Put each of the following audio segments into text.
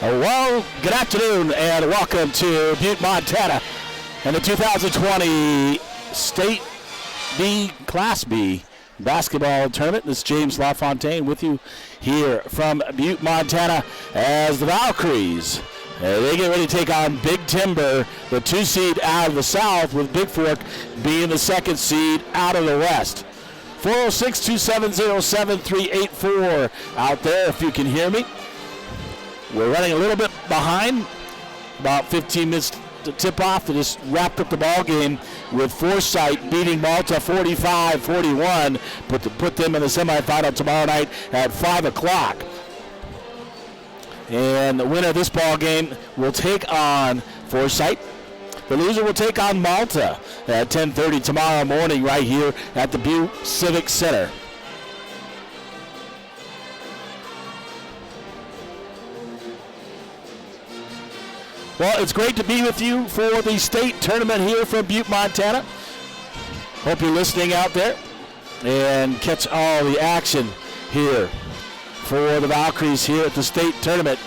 Well, good afternoon and welcome to Butte, Montana and the 2020 State B Class B basketball tournament. This is James LaFontaine with you here from Butte, Montana as the Valkyries. They get ready to take on Big Timber, the 2 seed out of the south, with Bigfork being the 2nd seed out of the west. 406-270-7384 out there if you can hear me. We're running a little bit behind, about 15 minutes to tip off. They just wrapped up the ball game with Foresight beating Malta 45-41, put them in the semifinal tomorrow night at 5 o'clock. And the winner of this ball game will take on Foresight. The loser will take on Malta at 10:30 tomorrow morning right here at the Butte Civic Center. Well, it's great to be with you for the state tournament here from Butte, Montana. Hope you're listening out there and catch all the action here for the Valkyries here at the state tournament.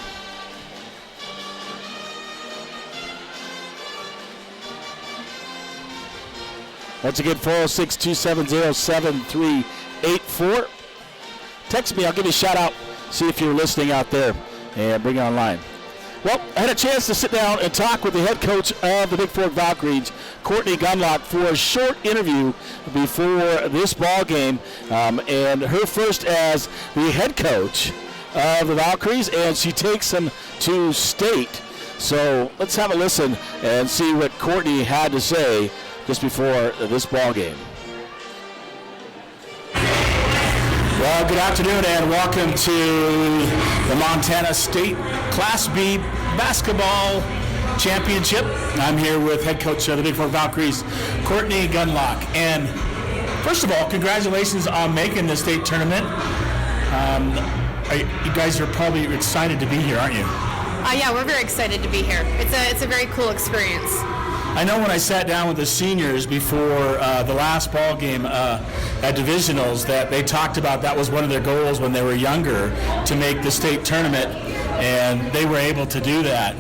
Once again, 406-270-7384. Text me, I'll give you a shout out, see if you're listening out there, and bring it online. Well, I had a chance to sit down and talk with the head coach of the Bigfork Valkyries, Courtney Gunlock, for a short interview before this ball game, and her first as the head coach of the Valkyries, and she takes them to state. So let's have a listen and see what Courtney had to say just before this ball game. Well, good afternoon and welcome to the Montana State Class B Basketball Championship. I'm here with head coach of the Bigfork Valkyries, Courtney Gunlock. And first of all, congratulations on making the state tournament. You guys are probably excited to be here, aren't you? Yeah, we're very excited to be here. It's a very cool experience. I know when I sat down with the seniors before the last ball game at divisionals that they talked about that was one of their goals when they were younger, to make the state tournament, and they were able to do that.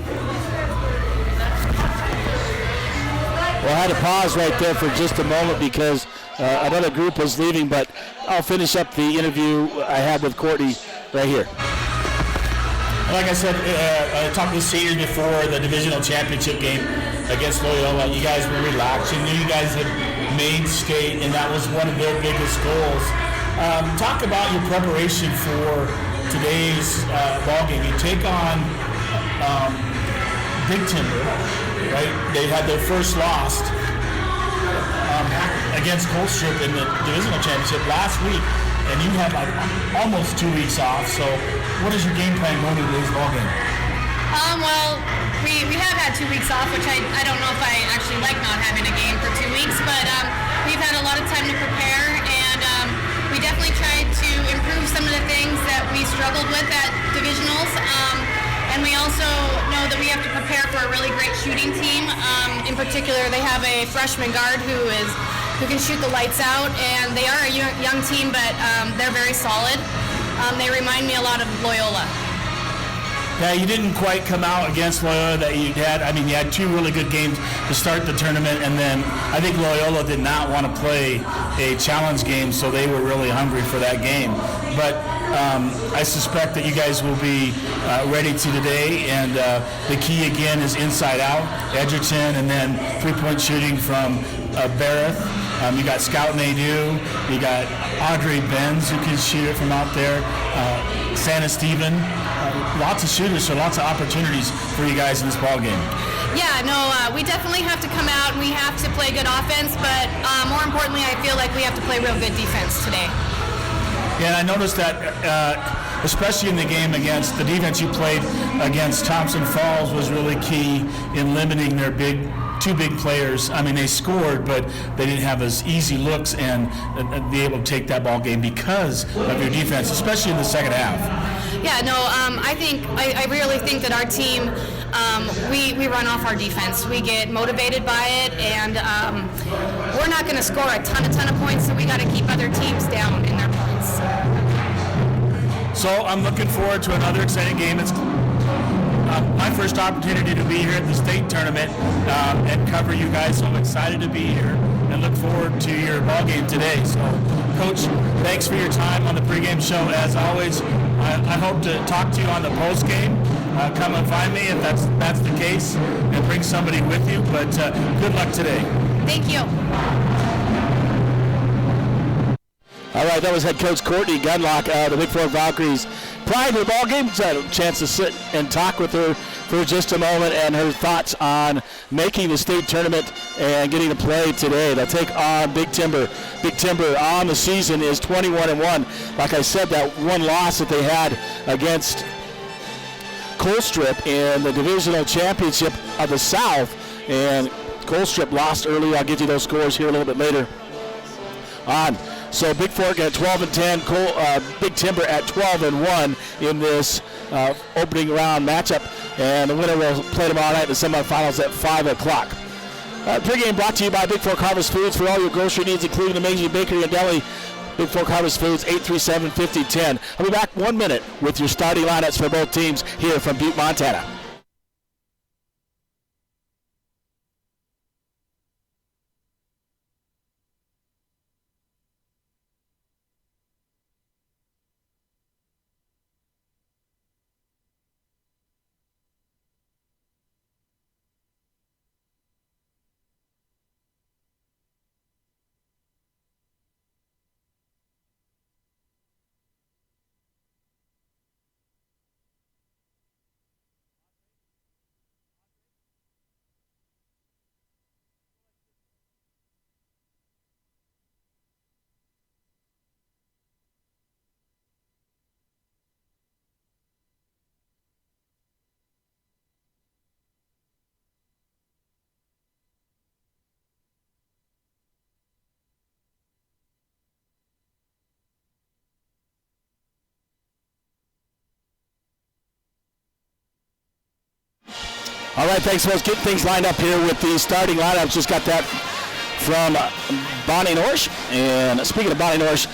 Well, I had to pause right there for just a moment because another group was leaving, but I'll finish up the interview I had with Courtney right here. Like I said, I talked to the seniors before the divisional championship game against Loyola. You guys were relaxed. You knew you guys had made state, and that was one of their biggest goals. Talk about your preparation for today's ball game. You take on Big Timber, right? They had their first loss against Colstrip in the divisional championship last week, and you had like almost 2 weeks off. So what is your game plan going into today's ball game? Well, we have had 2 weeks off, which I don't know if I actually like not having a game for 2 weeks, but we've had a lot of time to prepare, and we definitely tried to improve some of the things that we struggled with at divisionals, and we also know that we have to prepare for a really great shooting team. In particular, they have a freshman guard who can shoot the lights out, and they are a young team, but they're very solid. They remind me a lot of Loyola. Yeah, you didn't quite come out against Loyola that you had. I mean, you had 2 really good games to start the tournament, and then I think Loyola did not want to play a challenge game, so they were really hungry for that game. But I suspect that you guys will be ready to today, and the key again is inside out, Edgerton, and then three-point shooting from Barrett. You got Scout Nadeau, you got Audrey Benz who can shoot it from out there, Santa Stephen. Lots of shooters, so lots of opportunities for you guys in this ball game. Yeah, no, we definitely have to come out and we have to play good offense, but more importantly, I feel like we have to play real good defense today. Yeah, and I noticed that, especially in the game against the defense you played against Thompson Falls was really key in limiting their two big players. I mean, they scored, but they didn't have as easy looks and be able to take that ball game because of your defense, especially in the second half. Yeah, no, I really think that our team, we run off our defense. We get motivated by it, and we're not going to score a ton of points, so we got to keep other teams down in their points. So I'm looking forward to another exciting game. It's my first opportunity to be here at the state tournament and cover you guys. So I'm excited to be here and look forward to your ball game today. So, Coach, thanks for your time on the pregame show. As always, I hope to talk to you on the postgame. Come and find me if that's the case, and bring somebody with you. But good luck today. Thank you. All right, that was head coach Courtney Gunlock, the Bigfork Valkyries. Prior to the ball game, had a chance to sit and talk with her for just a moment, and her thoughts on making the state tournament and getting to play today. They'll take on Big Timber. Big Timber on the season is 21-1. Like I said, that one loss that they had against Colstrip in the divisional championship of the South, and Colstrip lost early. I'll get you those scores here a little bit later on. So Bigfork at 12-10, Big Timber at 12-1 in this opening round matchup, and the winner will play tomorrow night in the semifinals at 5 o'clock. Pregame brought to you by Bigfork Harvest Foods for all your grocery needs, including amazing bakery and deli. Bigfork Harvest Foods, 837-5010. I'll be back 1 minute with your starting lineups for both teams here from Butte, Montana. All right, thanks, folks. Get things lined up here with the starting lineups. Just got that from Bonnie Norsh. And speaking of Bonnie Norsh,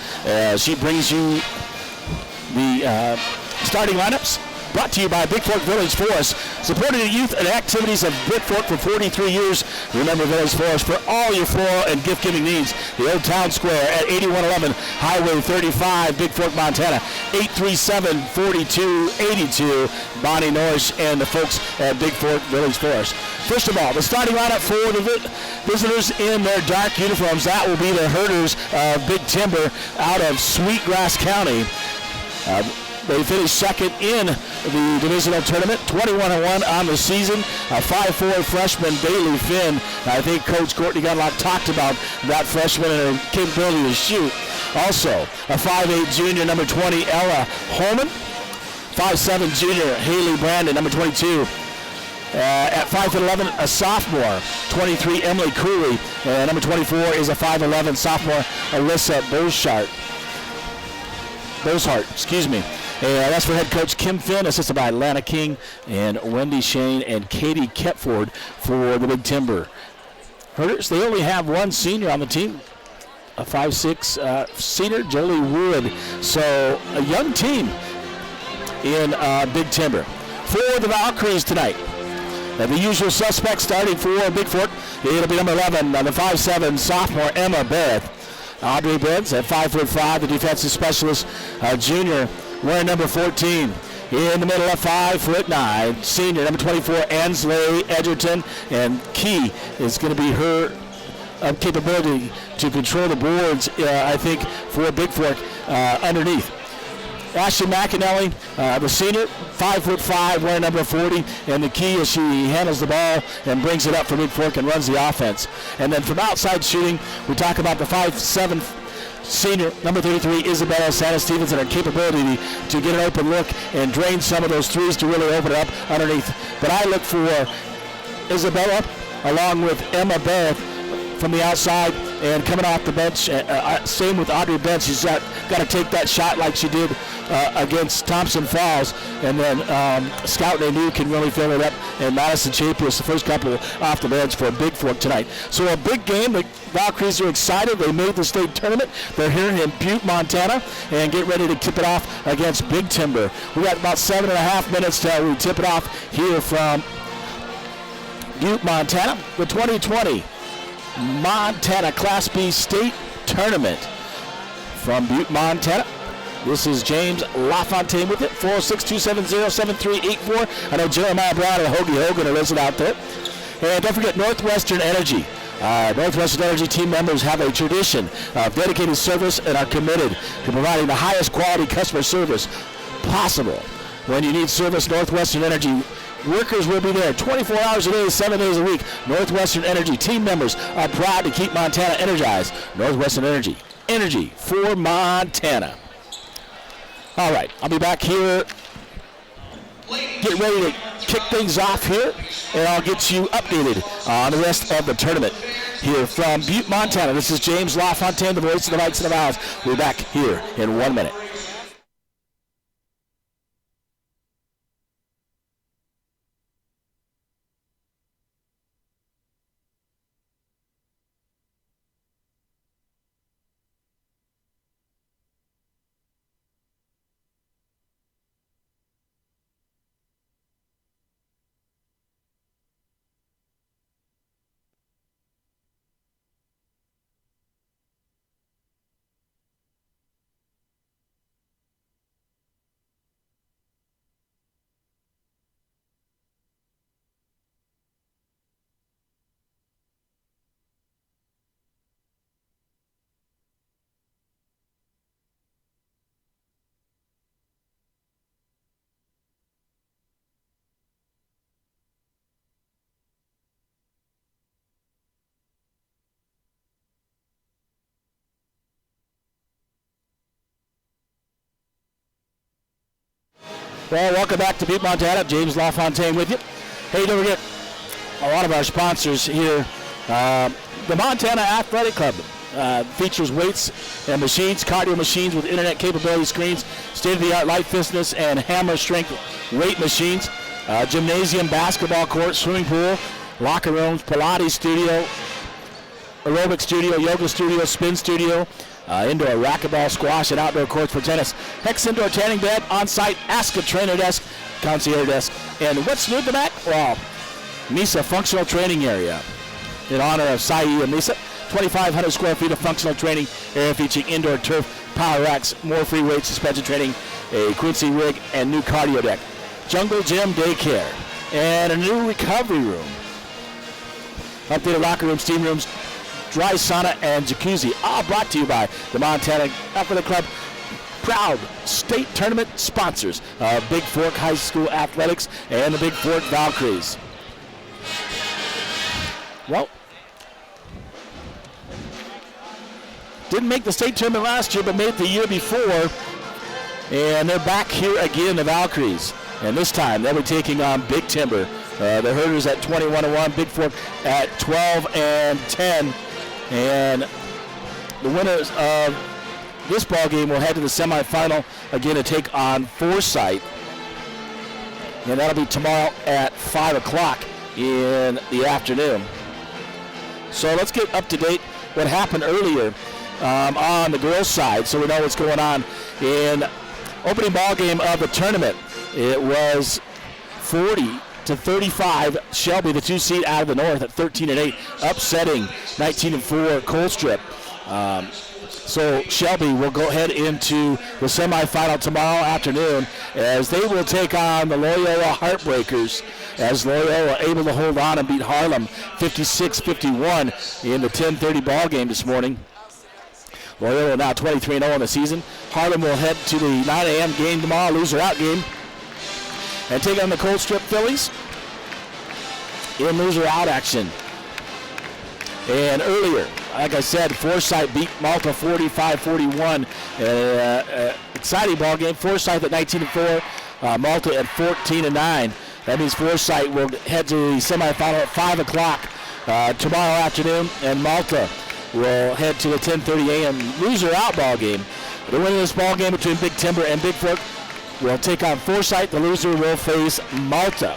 she brings you the starting lineups. Brought to you by Bigfork Village Forest, supporting the youth and activities of Bigfork for 43 years. Remember Village Forest for all your floral and gift-giving needs. The Old Town Square at 8111 Highway 35, Bigfork, Montana. 837-4282. Bonnie Norris and the folks at Bigfork Village Forest. First of all, the starting lineup for the visitors in their dark uniforms. That will be the herders of Big Timber out of Sweetgrass County. They finished second in the divisional tournament, 21-1 on the season. A 5'4" freshman, Bailey Finn. I think Coach Courtney Gunlock talked about that freshman and her capability to shoot. Also, a 5'8" junior, number 20, Ella Holman. 5'7" junior, Haley Brandon, number 22. At 5'11", a sophomore, 23, Emily Cooley. Number 24 is a 5'11" sophomore, Alyssa Boshart, excuse me. That's for head coach Kim Finn, assisted by Lana King and Wendy Shane and Katie Ketford for the Big Timber. Herders, they only have one senior on the team, a 5'6" senior, Jolie Wood. So a young team in Big Timber. For the Valkyries tonight, the usual suspects starting for Bigfork, it'll be number 11, the 5'7" sophomore Emma Barrett. Audrey Benz at 5'5", the defensive specialist junior, wearing number 14. In the middle at 5'9", senior, number 24, Ansley Edgerton, and key is going to be her capability to control the boards, I think, for Bigfork underneath. Ashley McAnally, the senior, 5'5", wearing number 40, and the key is she handles the ball and brings it up for Bigfork and runs the offense. And then from outside shooting, we talk about the 5'7" senior, number 33, Isabella Santa-Stevens, and her capability to get an open look and drain some of those threes to really open it up underneath. But I look for Isabella along with Emma Barrett from the outside and coming off the bench. Same with Audrey Bench. She's got to take that shot like she did against Thompson Falls, and then Scout and New can really fill it up, and Madison Chapin, the first couple off the bench for Bigfork tonight. So a big game. The Valkyries are excited. They made the state tournament. They're here in Butte, Montana, and get ready to tip it off against Big Timber. We got about 7.5 minutes till we tip it off here from Butte, Montana. The 2020 Montana Class B State Tournament from Butte, Montana. This is James LaFontaine with it, 406-270-7384. I know Jeremiah Brown and Hoagie Hogan are listed out there. And don't forget Northwestern Energy. Northwestern Energy team members have a tradition of dedicated service and are committed to providing the highest quality customer service possible. When you need service, Northwestern Energy workers will be there 24 hours a day, 7 days a week. Northwestern Energy team members are proud to keep Montana energized. Northwestern Energy, energy for Montana. All right, I'll be back here. Get ready to kick things off here, and I'll get you updated on the rest of the tournament here from Butte, Montana. This is James LaFontaine, the voice of the Vikes and the Vows. We'll be back here in 1 minute. Well, welcome back to Butte, Montana. James LaFontaine with you. Hey, don't forget a lot of our sponsors here. The Montana Athletic Club features weights and machines, cardio machines with internet capability screens, state-of-the-art light fitness and hammer strength weight machines, gymnasium, basketball court, swimming pool, locker rooms, Pilates studio, aerobic studio, yoga studio, spin studio, indoor racquetball, squash, and outdoor courts for tennis. Hex indoor tanning bed, on-site, ask a trainer desk, concierge desk. And what's new to that? Well, Mesa Functional Training Area. In honor of Sai and Mesa, 2,500 square feet of functional training area featuring indoor turf, power racks, more free weight suspension training, a Quincy rig, and new cardio deck. Jungle Gym Daycare, and a new recovery room. Updated locker rooms, steam rooms, dry sauna, and jacuzzi, all brought to you by the Montana Athletic Club, proud state tournament sponsors of Bigfork High School Athletics and the Bigfork Valkyries. Well, didn't make the state tournament last year, but made it the year before, and they're back here again, the Valkyries, and this time they'll be taking on Big Timber. The Herders at 21-1, Bigfork at 12-10. And the winners of this ball game will head to the semifinal again to take on Forsyth. And that'll be tomorrow at 5 o'clock in the afternoon. So let's get up to date what happened earlier on the girls' side so we know what's going on. In opening ball game of the tournament, it was 40-35, Shelby, the 2 seed out of the north at 13-8, upsetting 19-4 Colstrip. So Shelby will go ahead into the semifinal tomorrow afternoon as they will take on the Loyola Heartbreakers, as Loyola able to hold on and beat Harlem 56-51 in the 10:30 ball game this morning. Loyola now 23-0 in the season. Harlem will head to the 9 a.m. game tomorrow, loser out game, and take on the Colstrip Phillies in loser out action. And earlier, like I said, Forsyth beat Malta 45-41. Exciting ball game. Forsyth at 19-4, Malta at 14-9. That means Forsyth will head to the semifinal at 5 o'clock tomorrow afternoon, and Malta will head to the 10:30 a.m. loser out ball game The winner of this ball game between Big Timber and Bigfork will take on Forsyth. The loser will face Malta.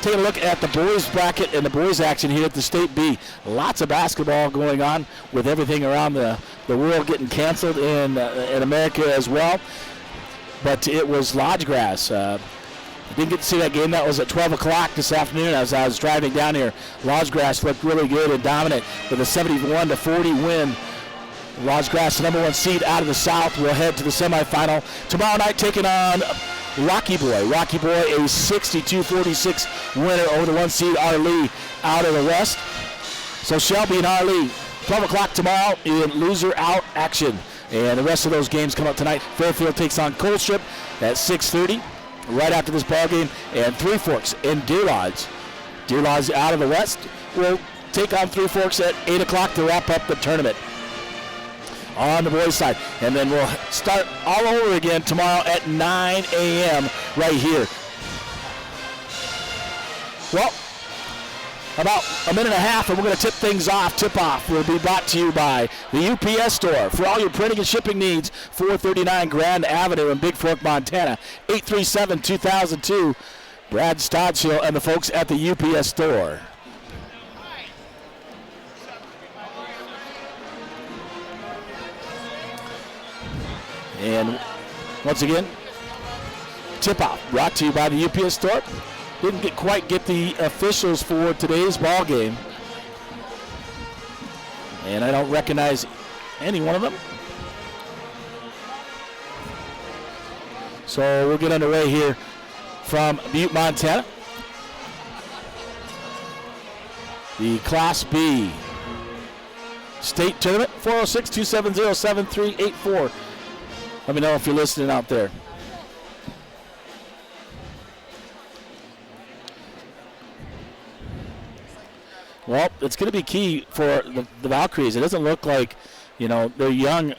Take a look at the boys bracket and the boys action here at the State B. Lots of basketball going on with everything around the world getting canceled in America as well. But it was Lodge Grass. Didn't get to see that game. That was at 12 o'clock this afternoon as I was driving down here. Lodge Grass looked really good and dominant with a 71-40 win. Lodge Grass, the number 1 seed out of the South, will head to the semifinal tomorrow night, taking on Rocky Boy. Rocky Boy, a 62-46 winner over the 1 seed Arlee out of the West. So Shelby and Arlee, 12 o'clock tomorrow in loser out action. And the rest of those games come up tonight. Fairfield takes on Colstrip at 6:30 right after this ball game. And Three Forks and Deer Lodge. Deer Lodge out of the West will take on Three Forks at 8 o'clock to wrap up the tournament on the boys' side. And then we'll start all over again tomorrow at 9 a.m. right here. Well, about a minute and a half, and we're going to tip things off. Tip-off will be brought to you by the UPS Store. For all your printing and shipping needs, 439 Grand Avenue in Bigfork, Montana, 837-2002. Brad Stoddshill and the folks at the UPS Store. And once again, tip-off brought to you by the UPS Store. Didn't quite get the officials for today's ball game, and I don't recognize any one of them. So we'll get underway here from Butte, Montana. The Class B State Tournament, 406-270-7384. Let me know if you're listening out there. Well, it's going to be key for the Valkyries. It doesn't look like, they're young.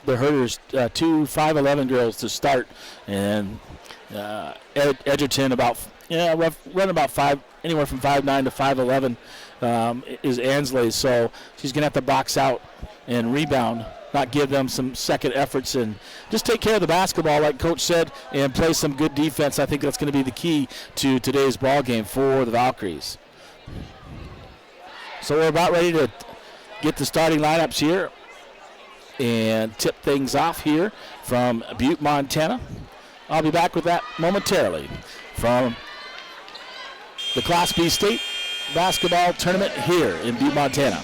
They're herders, 2 5'11" girls to start, and Edgerton run about 5, anywhere from 5'9" to 5'11" is Ansley. So she's going to have to box out and rebound, not give them some second efforts, and just take care of the basketball, like Coach said, and play some good defense. I think that's going to be the key to today's ball game for the Valkyries. So we're about ready to get the starting lineups here and tip things off here from Butte, Montana. I'll be back with that momentarily from the Class B State Basketball Tournament here in Butte, Montana.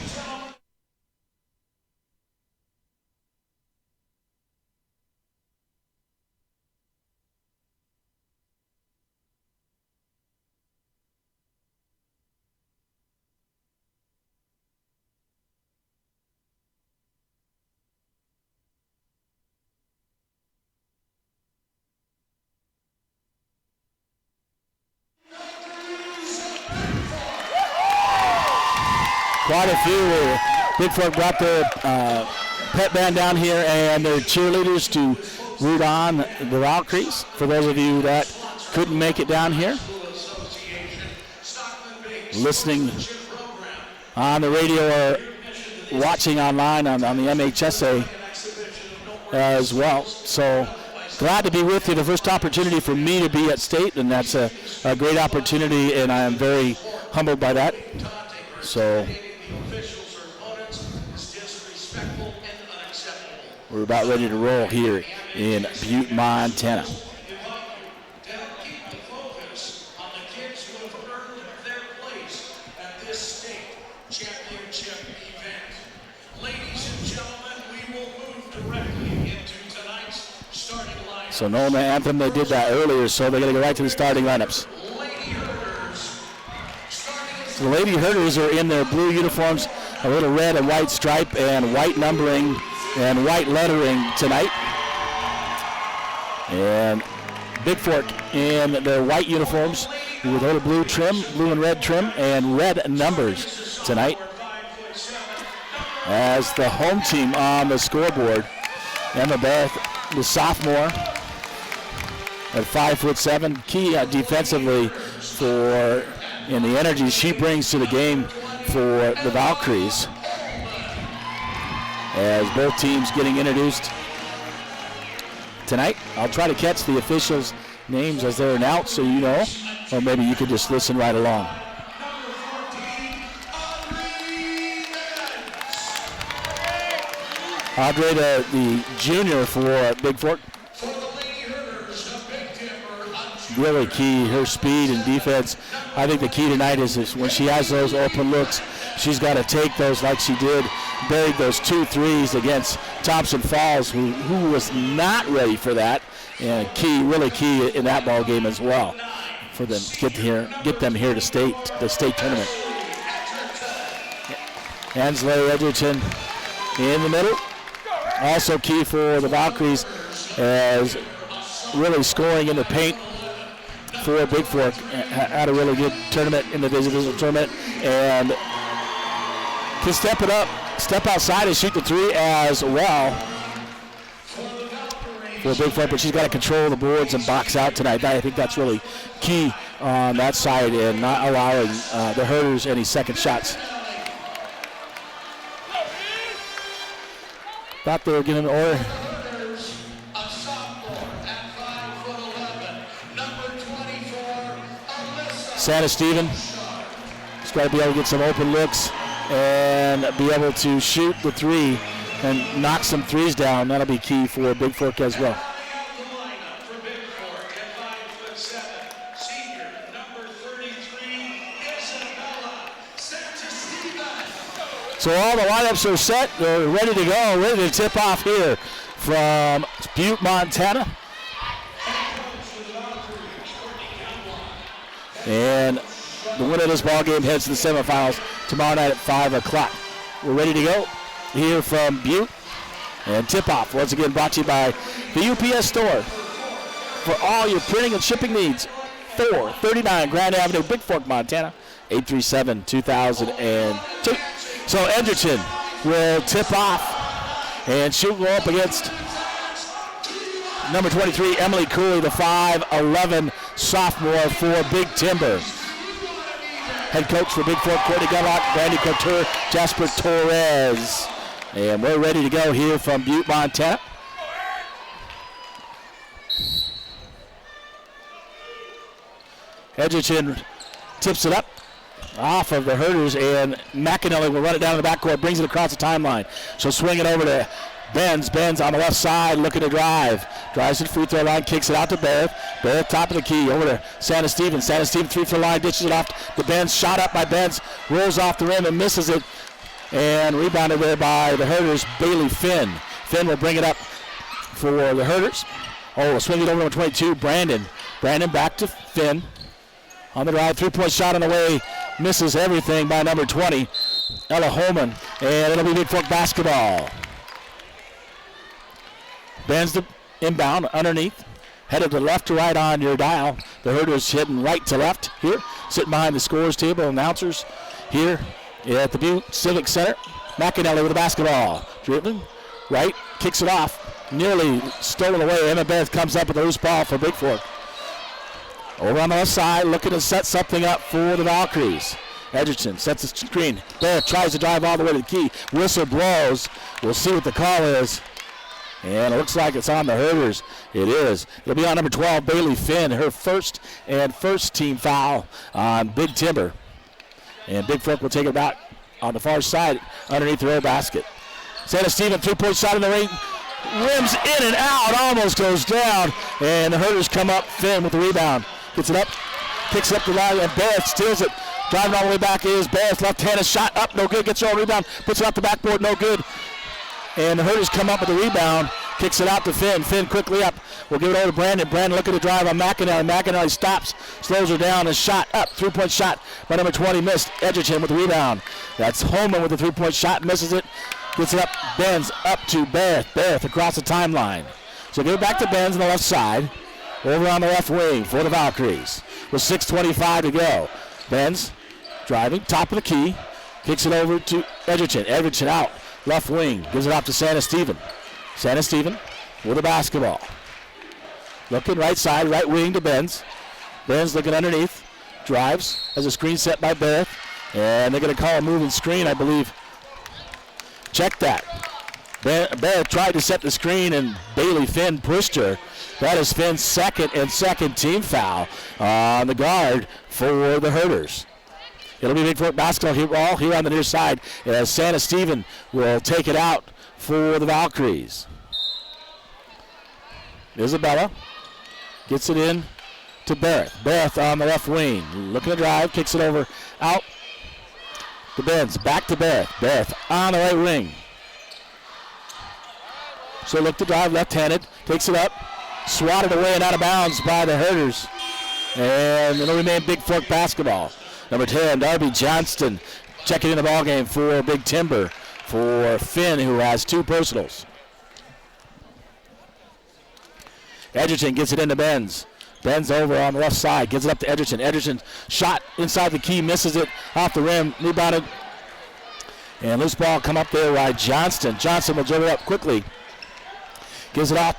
Quite a few. Bigfork brought their pet band down here and their cheerleaders to root on the Valkyries. For those of you that couldn't make it down here, listening on the radio or watching online on the MHSA as well. So glad to be with you. The first opportunity for me to be at state, and that's a great opportunity, and I am very humbled by that. So we're about ready to roll here in Butte, Montana. Keep the focus on the kids who have earned their place at this state championship event. Ladies and gentlemen, we will move directly into tonight's starting lineup. So no anthem, they did that earlier, so they're going to go right to the starting lineups. So the Lady Herders are in their blue uniforms, a little red and white stripe and white numbering and white lettering tonight. And Bigfork in their white uniforms with a little blue trim, blue and red trim, and red numbers tonight. As the home team on the scoreboard, Emma Beth, the sophomore at 5'7", key defensively for and the energy she brings to the game for the Valkyries. as both teams getting introduced tonight. I'll try to catch the officials' names as they're announced so you know, or maybe you could just listen right along. Audrey, the junior for Bigfork. Really key, her speed and defense. I think the key tonight is when she has those open looks, she's got to take those like she did, buried those 2 threes against Thompson Falls, who was not ready for that, and really key in that ball game as well for them to get them here to the state tournament. Ansley Edgerton in the middle. Also key for the Valkyries as really scoring in the paint for Bigfork. Had a really good tournament in the divisional tournament and can step outside and shoot the 3 as well for Bigfork, but she's got to control the boards and box out tonight. I think that's really key on that side and not allowing the Herders any second shots. Thought they were getting an order. Santa Stephen has got to be able to get some open looks and be able to shoot the 3 and knock some 3s down. That'll be key for Bigfork as well. So all the lineups are set. They're ready to go, ready to tip off here from Butte, Montana. And the winner of this ball game heads to the semifinals tomorrow night at 5 o'clock. We're ready to go here from Butte. And tip-off, once again, brought to you by the UPS Store. For all your printing and shipping needs, 439 Grand Avenue, Bigfork, Montana, 837-2002. So Edgerton will tip off, and she'll go up against number 23, Emily Cooley, the 5'11" sophomore for Big Timber. Head coach for Bigfork, Courtney Gunlock, Brandy Couture, Jasper Torres. And we're ready to go here from Butte, Montana. Edgerton tips it up off of the Herders, and McAnally will run it down in the backcourt, brings it across the timeline. She'll swing it over to Benz. Benz on the left side looking to drive. Drives to the free throw line, kicks it out to Barrett. Barrett top of the key over to Santa Stephen. Santa Stephen 3-throw line, dishes it off to Benz. Shot up by Benz, rolls off the rim and misses it. And rebounded there by the Herders, Bailey Finn. Finn will bring it up for the Herders. Oh, we'll swing it over to number 22, Brandon. Brandon back to Finn. On the drive, 3-point shot on the way. Misses everything by number 20, Ella Holman. And it'll be Bigfork basketball. Ben's the inbound underneath. Headed to left to right on your dial. The Herders hitting right to left here. Sitting behind the scores table, announcers here at the Butte Civic Center. McAnally with the basketball. Dribbling right, kicks it off. Nearly stolen away. Emma Beth comes up with a loose ball for Bigfork. Over on the left side, looking to set something up for the Valkyries. Edgerton sets a screen. Beth tries to drive all the way to the key. Whistle blows. We'll see what the call is. And it looks like it's on the Herders. It is. It'll be on number 12, Bailey Finn, her first team foul on Big Timber. And Bigfork will take it back on the far side underneath the own basket. Santa Stephen, 3-point shot in the ring. Rims in and out, almost goes down. And the Herders come up. Finn with the rebound. Gets it up, kicks it up the line, and Barrett steals it. Driving all the way back is Barrett. Left-handed shot up, no good. Gets her own rebound, puts it off the backboard, no good. And the Herders come up with the rebound, kicks it out to Finn. Finn quickly up. We'll give it over to Brandon. Brandon looking to drive on McAnally. McAnally stops, slows her down, and shot up. 3-point shot by number 20, missed. Edgerton with the rebound. That's Holman with the 3-point shot, misses it. Gets it up, Benz up to Barrett. Barrett across the timeline. So give it back to Benz on the left side. Over on the left wing for the Valkyries with 6:25 to go. Benz driving, top of the key, kicks it over to Edgerton. Edgerton out, left wing, gives it off to Santa Stephen. Santa Stephen with the basketball. Looking right side, right wing to Benz. Benz looking underneath, drives, has a screen set by Barrett, and they're going to call a moving screen, I believe. Check that. Bear tried to set the screen, and Bailey Finn pushed her. That is Finn's second team foul on the guard for the Herders. It'll be Bigfork basketball here on the near side as Santa Stephen will take it out for the Valkyries. Isabella gets it in to Barrett. Barrett on the left wing. Looking to drive, kicks it over, out to Benz. Back to Barrett. Barrett on the right wing. So look to drive left-handed, takes it up, swatted away and out of bounds by the Herders. And it'll remain Bigfork basketball. Number 10, Darby Johnston checking in the ballgame for Big Timber for Finn, who has 2 personals. Edgerton gets it into Benz. Benz over on the left side, gives it up to Edgerton. Edgerton shot inside the key, misses it off the rim, rebounded. And loose ball come up there by Johnston. Johnston will dribble up quickly. Gives it off,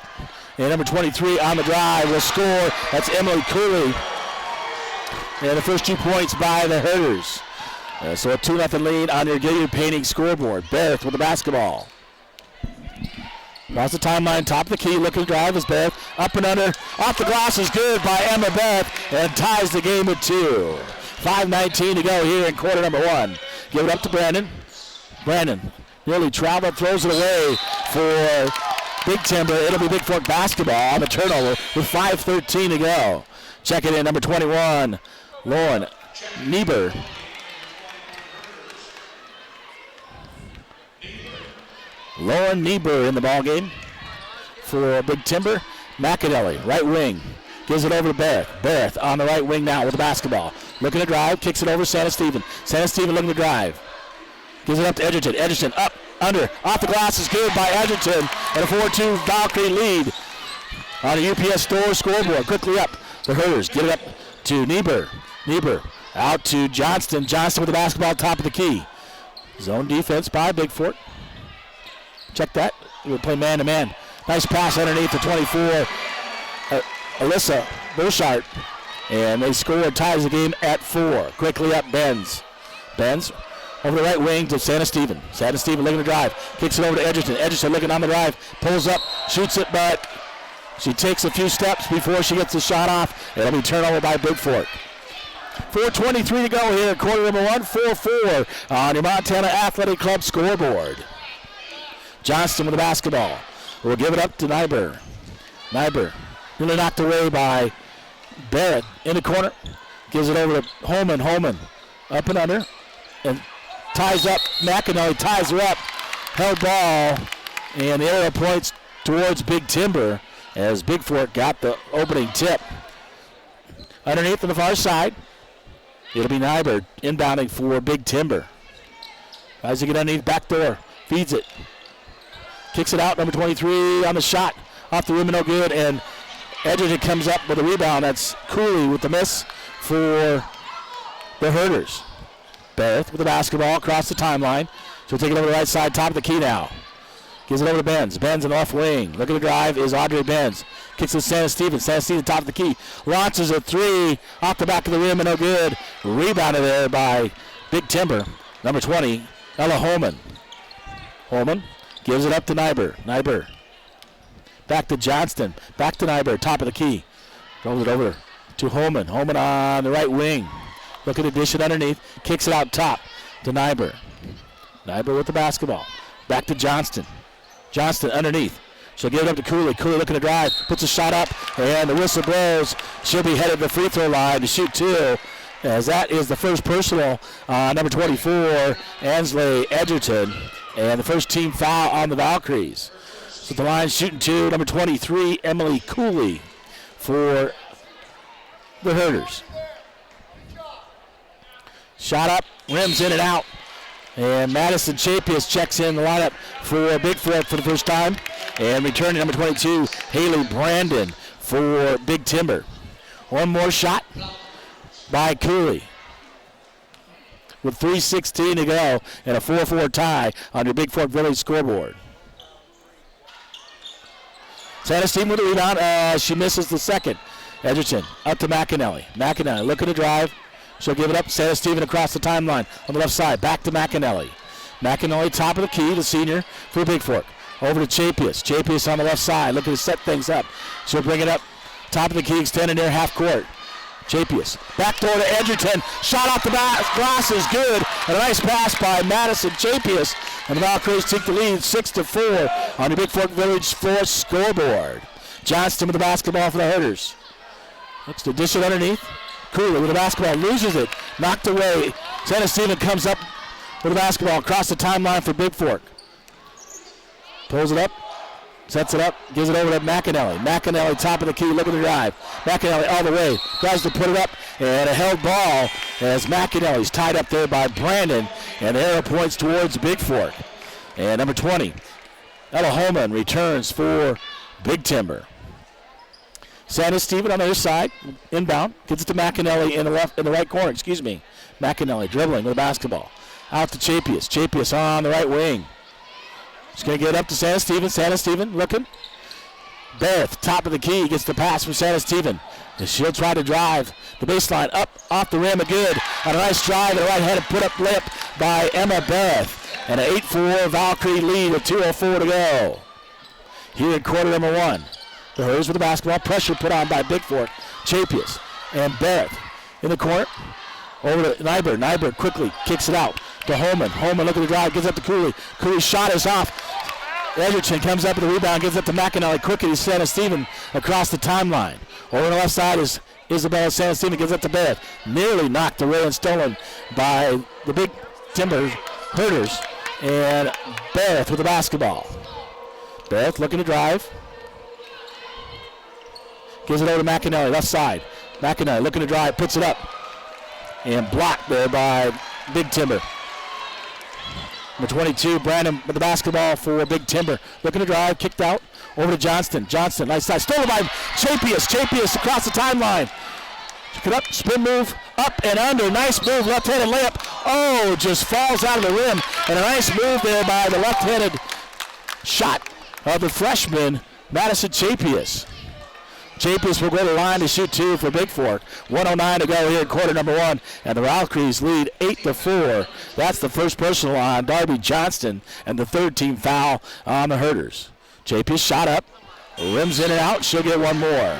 and number 23 on the drive will score. That's Emily Cooley. And the first 2 points by the Herders. So a 2-0 lead on your Gilead Painting scoreboard. Barrett with the basketball. Across the timeline, top of the key, looking to drive is Barrett. Up and under, off the glass is good by Emma Beth, and ties the game at 2. 5:19 to go here in quarter number 1. Give it up to Brandon. Brandon nearly traveled, throws it away for Big Timber. It'll be Bigfork basketball on the turnover with 5:13 to go. Check it in, number 21, Lauren Nieber. Lauren Nieber in the ballgame for Big Timber. McAnally, right wing, gives it over to Barrett. Barrett on the right wing now with the basketball. Looking to drive, kicks it over Santa Stephen. Santa Stephen looking to drive. Gives it up to Edgerton. Edgerton up, under, off the glass is good by Edgerton. And a 4-2 Valkyrie lead on the UPS store scoreboard. Quickly up, the Herders get it up to Nieber. Nieber out to Johnston. Johnston with the basketball, top of the key. Zone defense by Bigfork. Check that. We'll play man-to-man. Nice pass underneath the 24. Alyssa Beauchart. And they score, ties the game at 4. Quickly up, Benz. Benz over the right wing to Santa Stephen. Santa Stephen looking to drive. Kicks it over to Edgerton. Edgerton looking on the drive. Pulls up, shoots it, but she takes a few steps before she gets the shot off. It'll be turnover by Bigfork. 4:23 to go here, quarter number 1, 4-4 on your Montana Athletic Club scoreboard. Johnston with the basketball. We'll give it up to Nyber. Nyber nearly knocked away by Barrett in the corner. Gives it over to Holman. Holman up and under. And ties up. McAnally ties her up. Held ball. And the arrow points towards Big Timber as Bigfork got the opening tip. Underneath on the far side, it'll be Nyber inbounding for Big Timber. Tries to get underneath, back door. Feeds it. Kicks it out, number 23 on the shot. Off the rim and no good, and Edgerton comes up with a rebound. That's Cooley with the miss for the Herders. Barrett with the basketball across the timeline. So we'll take it over the right side, top of the key now. Gives it over to Benz. Benz in the left wing. Looking to drive is Audrey Benz. Kicks it to Santa Stephen. Santa Stephen top of the key. Launches a 3 off the back of the rim and no good. Rebounded there by Big Timber. Number 20, Ella Holman. Holman gives it up to Nyber. Nyber. Back to Johnston. Back to Nyber. Top of the key. Throws it over to Holman. Holman on the right wing. Looking to dish it underneath. Kicks it out top to Nyber. Nyber with the basketball. Back to Johnston. Johnston underneath. She'll give it up to Cooley. Cooley looking to drive. Puts a shot up. And the whistle blows. She'll be headed to the free throw line to shoot 2. As that is the first personal number 24, Ansley Edgerton. And the first team foul on the Valkyries. So the line shooting 2, number 23, Emily Cooley for the Herders. Shot up, rims in and out. And Madison Chapius checks in the lineup for Bigfork for the first time. And returning number 22, Haley Brandon for Big Timber. One more shot by Cooley. With 3:16 to go and a 4-4 tie on your Bigfork Village scoreboard. Santa Stephen with the rebound. She misses the second. Edgerton up to McAnally. McAnally looking to drive. She'll give it up. Santa Stephen across the timeline on the left side. Back to McAnally. McAnally top of the key, the senior for Bigfork. Over to Chapius. Chapius on the left side, looking to set things up. She'll bring it up. Top of the key, extended near half court. Chapius. Backdoor to Edgerton. Shot off the glass is good. And a nice pass by Madison Chapius. And the Valkyries take the lead 6-4 on the Bigfork Village Sports scoreboard. Johnston with the basketball for the Herders. Looks to dish it underneath. Cooley with the basketball, loses it. Knocked away. Santa Stephen comes up with the basketball across the timeline for Bigfork. Pulls it up. Sets it up, gives it over to McAnally. McAnally, top of the key, looking to drive. McAnally all the way, tries to put it up, and a held ball as McAnally's tied up there by Brandon, and the arrow points towards Bigfork. And number 20, Ella Holman returns for Big Timber. Santa Stephen on the other side, inbound, gets it to McAnally in the right corner, McAnally dribbling with the basketball. Out to Chapius. Chapius on the right wing. She's going to get up to Santa Stephen. Santa Stephen looking. Barrett, top of the key, gets the pass from Santa Stephen. And she'll try to drive the baseline up off the rim, a good. On a nice drive, and a right-handed put-up layup by Emma Barrett. And an 8-4 Valkyrie lead with 2:04 to go. Here in quarter number 1. The Herders with the basketball. Pressure put on by Bigfork. Chapius and Barrett in the corner. Over to Nyberg. Nyberg quickly kicks it out to Holman. Holman looking to drive, gives up to Cooley. Cooley's shot is off. Edgerton comes up with the rebound, gives up to McAnally. Quickly to Santa Stephen across the timeline. Over on the left side is Isabella. Santa Stephen gives up to Barrett. Nearly knocked away and stolen by the Big Timber Herders. And Barrett with the basketball. Barrett looking to drive. Gives it over to McAnally, left side. McAnally looking to drive, puts it up. And blocked there by Big Timber. Number 22, Brandon with the basketball for Big Timber. Looking to drive, kicked out. Over to Johnston. Johnston, nice side. Stolen by Chapius. Chapius across the timeline. Pick it up, spin move, up and under. Nice move, left-handed layup. Oh, just falls out of the rim. And a nice move there by the left-handed shot of the freshman, Madison Chapius. Chapius will go to the line to shoot 2 for Bigfork. 1:09 to go here in quarter number 1. And the Valkyries lead 8-4. That's the first personal on Darby Johnston and the third team foul on the Herders. Chapius shot up, rims in and out. She'll get one more.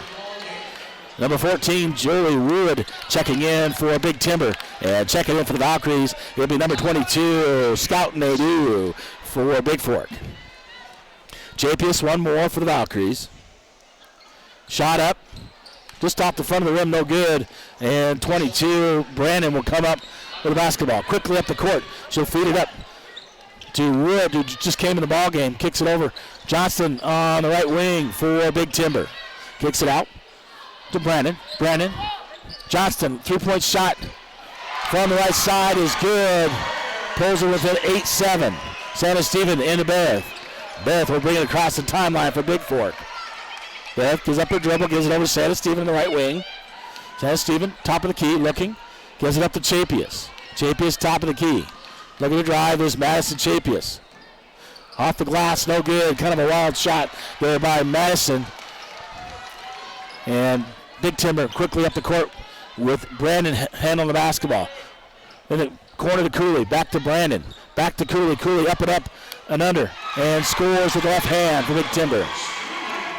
Number 14, Julie Wood checking in for Big Timber. And checking in for the Valkyries, it'll be number 22, Scout Nadeau for Bigfork. Chapius, one more for the Valkyries. Shot up, just off the front of the rim, no good. And 22, Brandon will come up with the basketball. Quickly up the court. She'll feed it up to Wood, who just came in the ball game. Kicks it over. Johnston on the right wing for Big Timber. Kicks it out to Brandon. Brandon. Johnston, three-point shot from the right side is good. Pulls it within 8-7. Santa Stephen into Beth. Beth will bring it across the timeline for Bigfork. Beth gives up her dribble, gives it over to Santa Stephen in the right wing. Santa Stephen, top of the key, looking. Gives it up to Chapius. Chapius, top of the key. Looking to drive is Madison Chapius. Off the glass, no good. Kind of a wild shot there by Madison. And Big Timber quickly up the court with Brandon handling the basketball. In the corner to Cooley, back to Brandon. Back to Cooley. Cooley up and up and under. And scores with the left hand for Big Timber.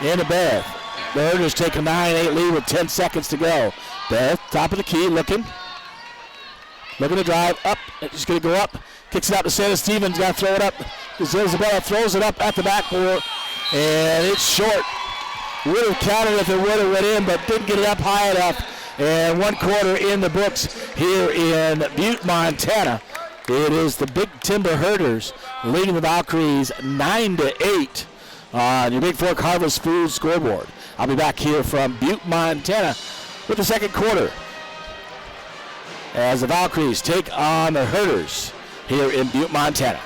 Into Beth. The Herders take a 9-8 lead with 10 seconds to go. Beth, top of the key, looking. Looking to drive up. She's going to go up. Kicks it out to Santa Stevens. Got to throw it up. Isabella throws it up at the backboard. And it's short. Would have counted if it would have went in, but didn't get it up high enough. And 1 quarter in the books here in Butte, Montana. It is the Big Timber Herders leading the Valkyries 9-8. On your Bigfork Harvest Food scoreboard. I'll be back here from Butte, Montana with the second quarter as the Valkyries take on the Herders here in Butte, Montana.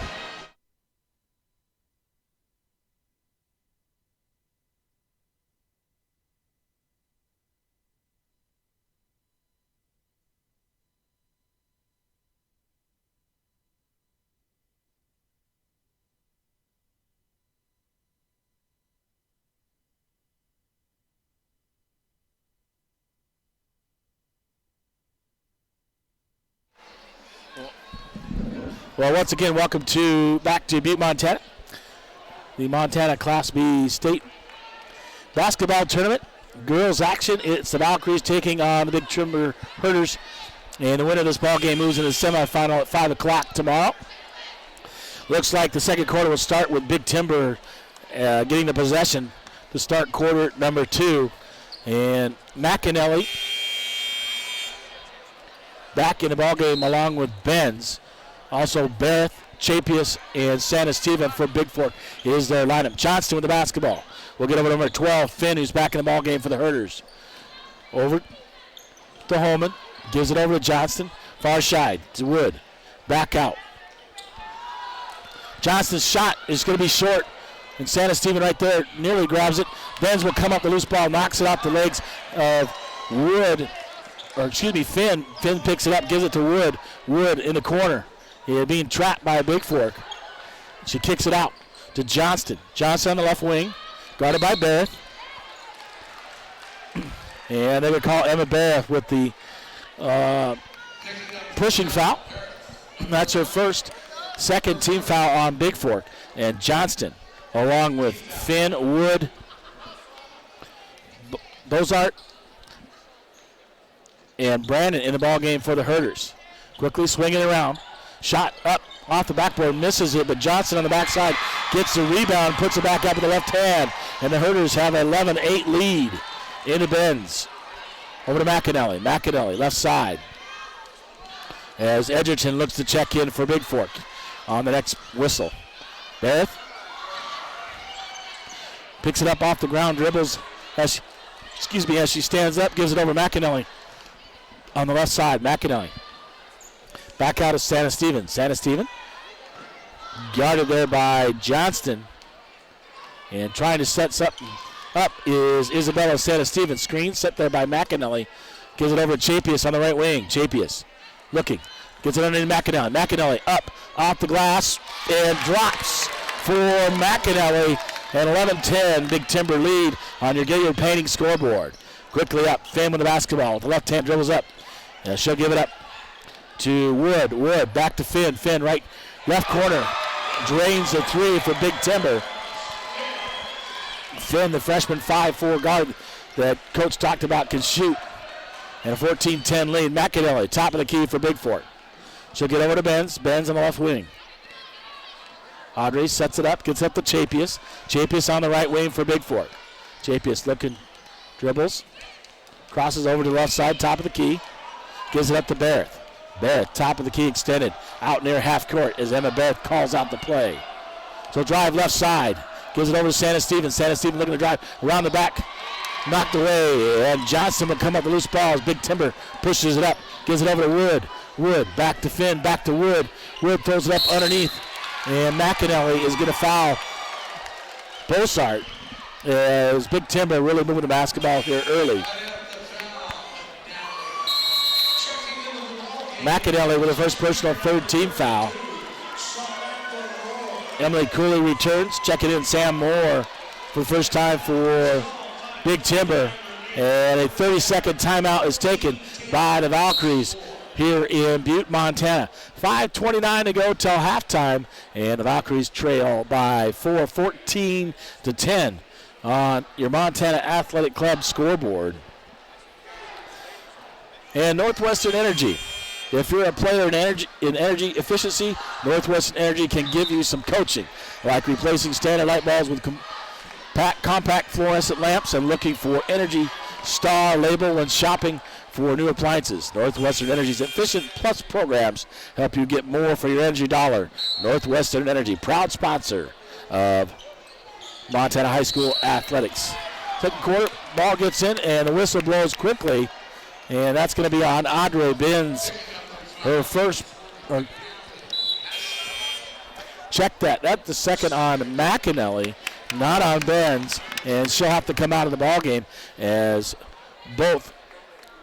Well, once again, welcome back to Butte, Montana. the Montana Class B state basketball tournament. Girls action. It's the Valkyries taking on the Big Timber Herders. And the winner of this ball game moves into the semifinal at 5 o'clock tomorrow. Looks like the second quarter will start with Big Timber getting the possession to start quarter number 2. And McAnally back in the ball game along with Benz. Also Barrett, Chapius, and Santa Stephen for Bigfork is their lineup. Johnston with the basketball. We'll get over to number 12, Finn, who's back in the ball game for the Herders. Over to Holman. Gives it over to Johnston. Far side to Wood. Back out. Johnston's shot is going to be short. And Santa Stephen right there nearly grabs it. Benz will come up the loose ball, knocks it off the legs of Wood. Or excuse me, Finn. Finn picks it up, gives it to Wood. Wood in the corner. He's being trapped by Bigfork. She kicks it out to Johnston. Johnston on the left wing. Guarded by Barrett. And they would call Emma Barrett with the pushing foul. That's her second team foul on Bigfork. And Johnston, along with Finn, Wood, Bozart, and Brandon in the ball game for the Herders. Quickly swinging around. Shot up off the backboard, misses it, but Johnson on the backside gets the rebound, puts it back up with the left hand, and the Herders have an 11-8 lead into Benz. Over to McAnally. McAnally, left side. As Edgerton looks to check in for Bigfork on the next whistle. Barrett picks it up off the ground, dribbles as she stands up, gives it over McAnally on the left side. McAnally. Back out of Santa Stephen. Santa Stephen guarded there by Johnston. And trying to set something up is Isabella Santa Stephen. Screen set there by McAnally. Gives it over to Chapius on the right wing. Chapius looking. Gets it underneath McAnally. McAnally up off the glass and drops for McAnally. And 11-10 Big Timber lead on your Gilead Painting scoreboard. Quickly up. Finn with the basketball. With the left hand dribbles up. And she'll give it up to Wood. Wood back to Finn. Finn right left corner. Drains the three for Big Timber. Finn, the freshman 5'4" guard that coach talked about, can shoot. And a 14-10 lead. McAnally, top of the key for Bigfork. She'll get over to Benz. Benz on the left wing. Audrey sets it up, gets up to Chapius. Chapius on the right wing for Bigfork. Chapius looking, dribbles, crosses over to the left side, top of the key. Gives it up to Barrett. Barrett, top of the key extended, out near half court as Emma Barrett calls out the play. So drive left side. Gives it over to Santa Stephen. Santa Stephen looking to drive around the back. Knocked away. And Johnson will come up with loose balls. Big Timber pushes it up. Gives it over to Wood. Wood back to Finn. Back to Wood. Wood throws it up underneath. And McAnally is going to foul Bosart. As Big Timber really moving the basketball here early. McAnally with the first personal third team foul. Emily Cooley returns, checking in Sam Moore for the first time for Big Timber. And a 30-second timeout is taken by the Valkyries here in Butte, Montana. 5:29 to go till halftime, and the Valkyries trail by 4, 14-10 on your Montana Athletic Club scoreboard. And Northwestern Energy. If you're a player in energy efficiency, Northwestern Energy can give you some coaching, like replacing standard light bulbs with compact fluorescent lamps and looking for Energy Star label when shopping for new appliances. Northwestern Energy's Efficient Plus programs help you get more for your energy dollar. Northwestern Energy, proud sponsor of Montana High School athletics. Second quarter, ball gets in and the whistle blows quickly. And that's going to be on Audrey Benz. Her first. Check that. That's the second on McAnally, not on Benz. And she'll have to come out of the ball game as both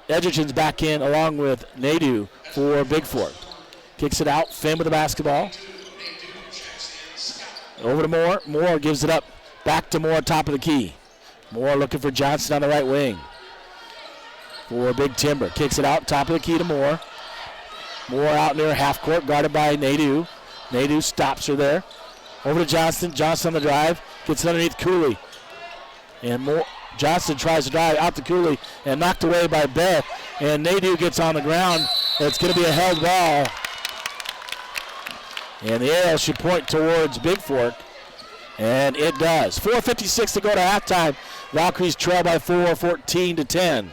Edgerton's back in along with Nadu for Bigfork. Kicks it out. Finn with the basketball. Over to Moore. Moore gives it up. Back to Moore, top of the key. Moore looking for Johnson on the right wing. For Big Timber. Kicks it out, top of the key to Moore. Moore out near half court, guarded by Nadu. Nadu stops her there. Over to Johnston. Johnston on the drive. Gets it underneath Cooley. And more. Johnston tries to drive out to Cooley and knocked away by Beth. And Nadeau gets on the ground. It's going to be a held ball. And the arrow should point towards Bigfork. And it does. 4:56 to go to halftime. Valkyries trail by 4, 14-10.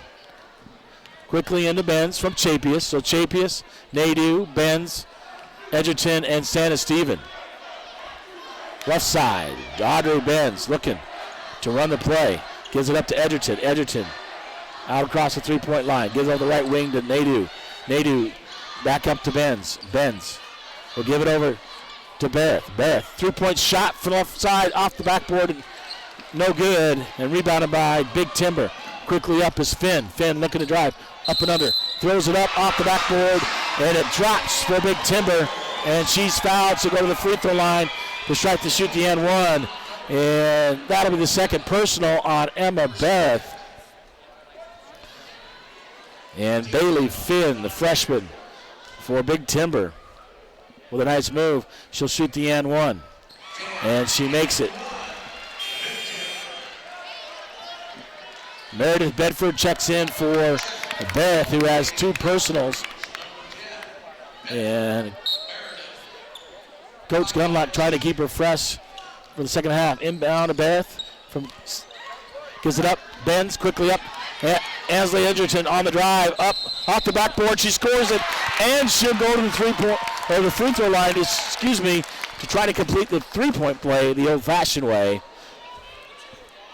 Quickly into Benz from Chapius. So Chapius, Nadeau, Benz, Edgerton, and Santa Stephen. Left side. Audrey Benz looking to run the play. Gives it up to Edgerton. Edgerton out across the three-point line. Gives over the right wing to Nadeau. Nadeau back up to Benz. Benz will give it over to Beth. Beth, three-point shot from the left side off the backboard. And no good. And rebounded by Big Timber. Quickly up is Finn. Finn looking to drive. Up and under. Throws it up off the backboard. And it drops for Big Timber. And she's fouled. She'll go to the free throw line to strike to shoot the N1. And that'll be the second personal on Emma Beth. And Bailey Finn, the freshman for Big Timber, with a nice move. She'll shoot the N1. And she makes it. Meredith Bedford checks in for Beth, who has 2 personals. And Coach Gunlock trying to keep her fresh for the second half. Inbound to Beth. Gives it up. Benz quickly up. Ansley Edgerton on the drive. Up off the backboard. She scores it. And she'll go to the free throw line, to try to complete the three-point play the old-fashioned way.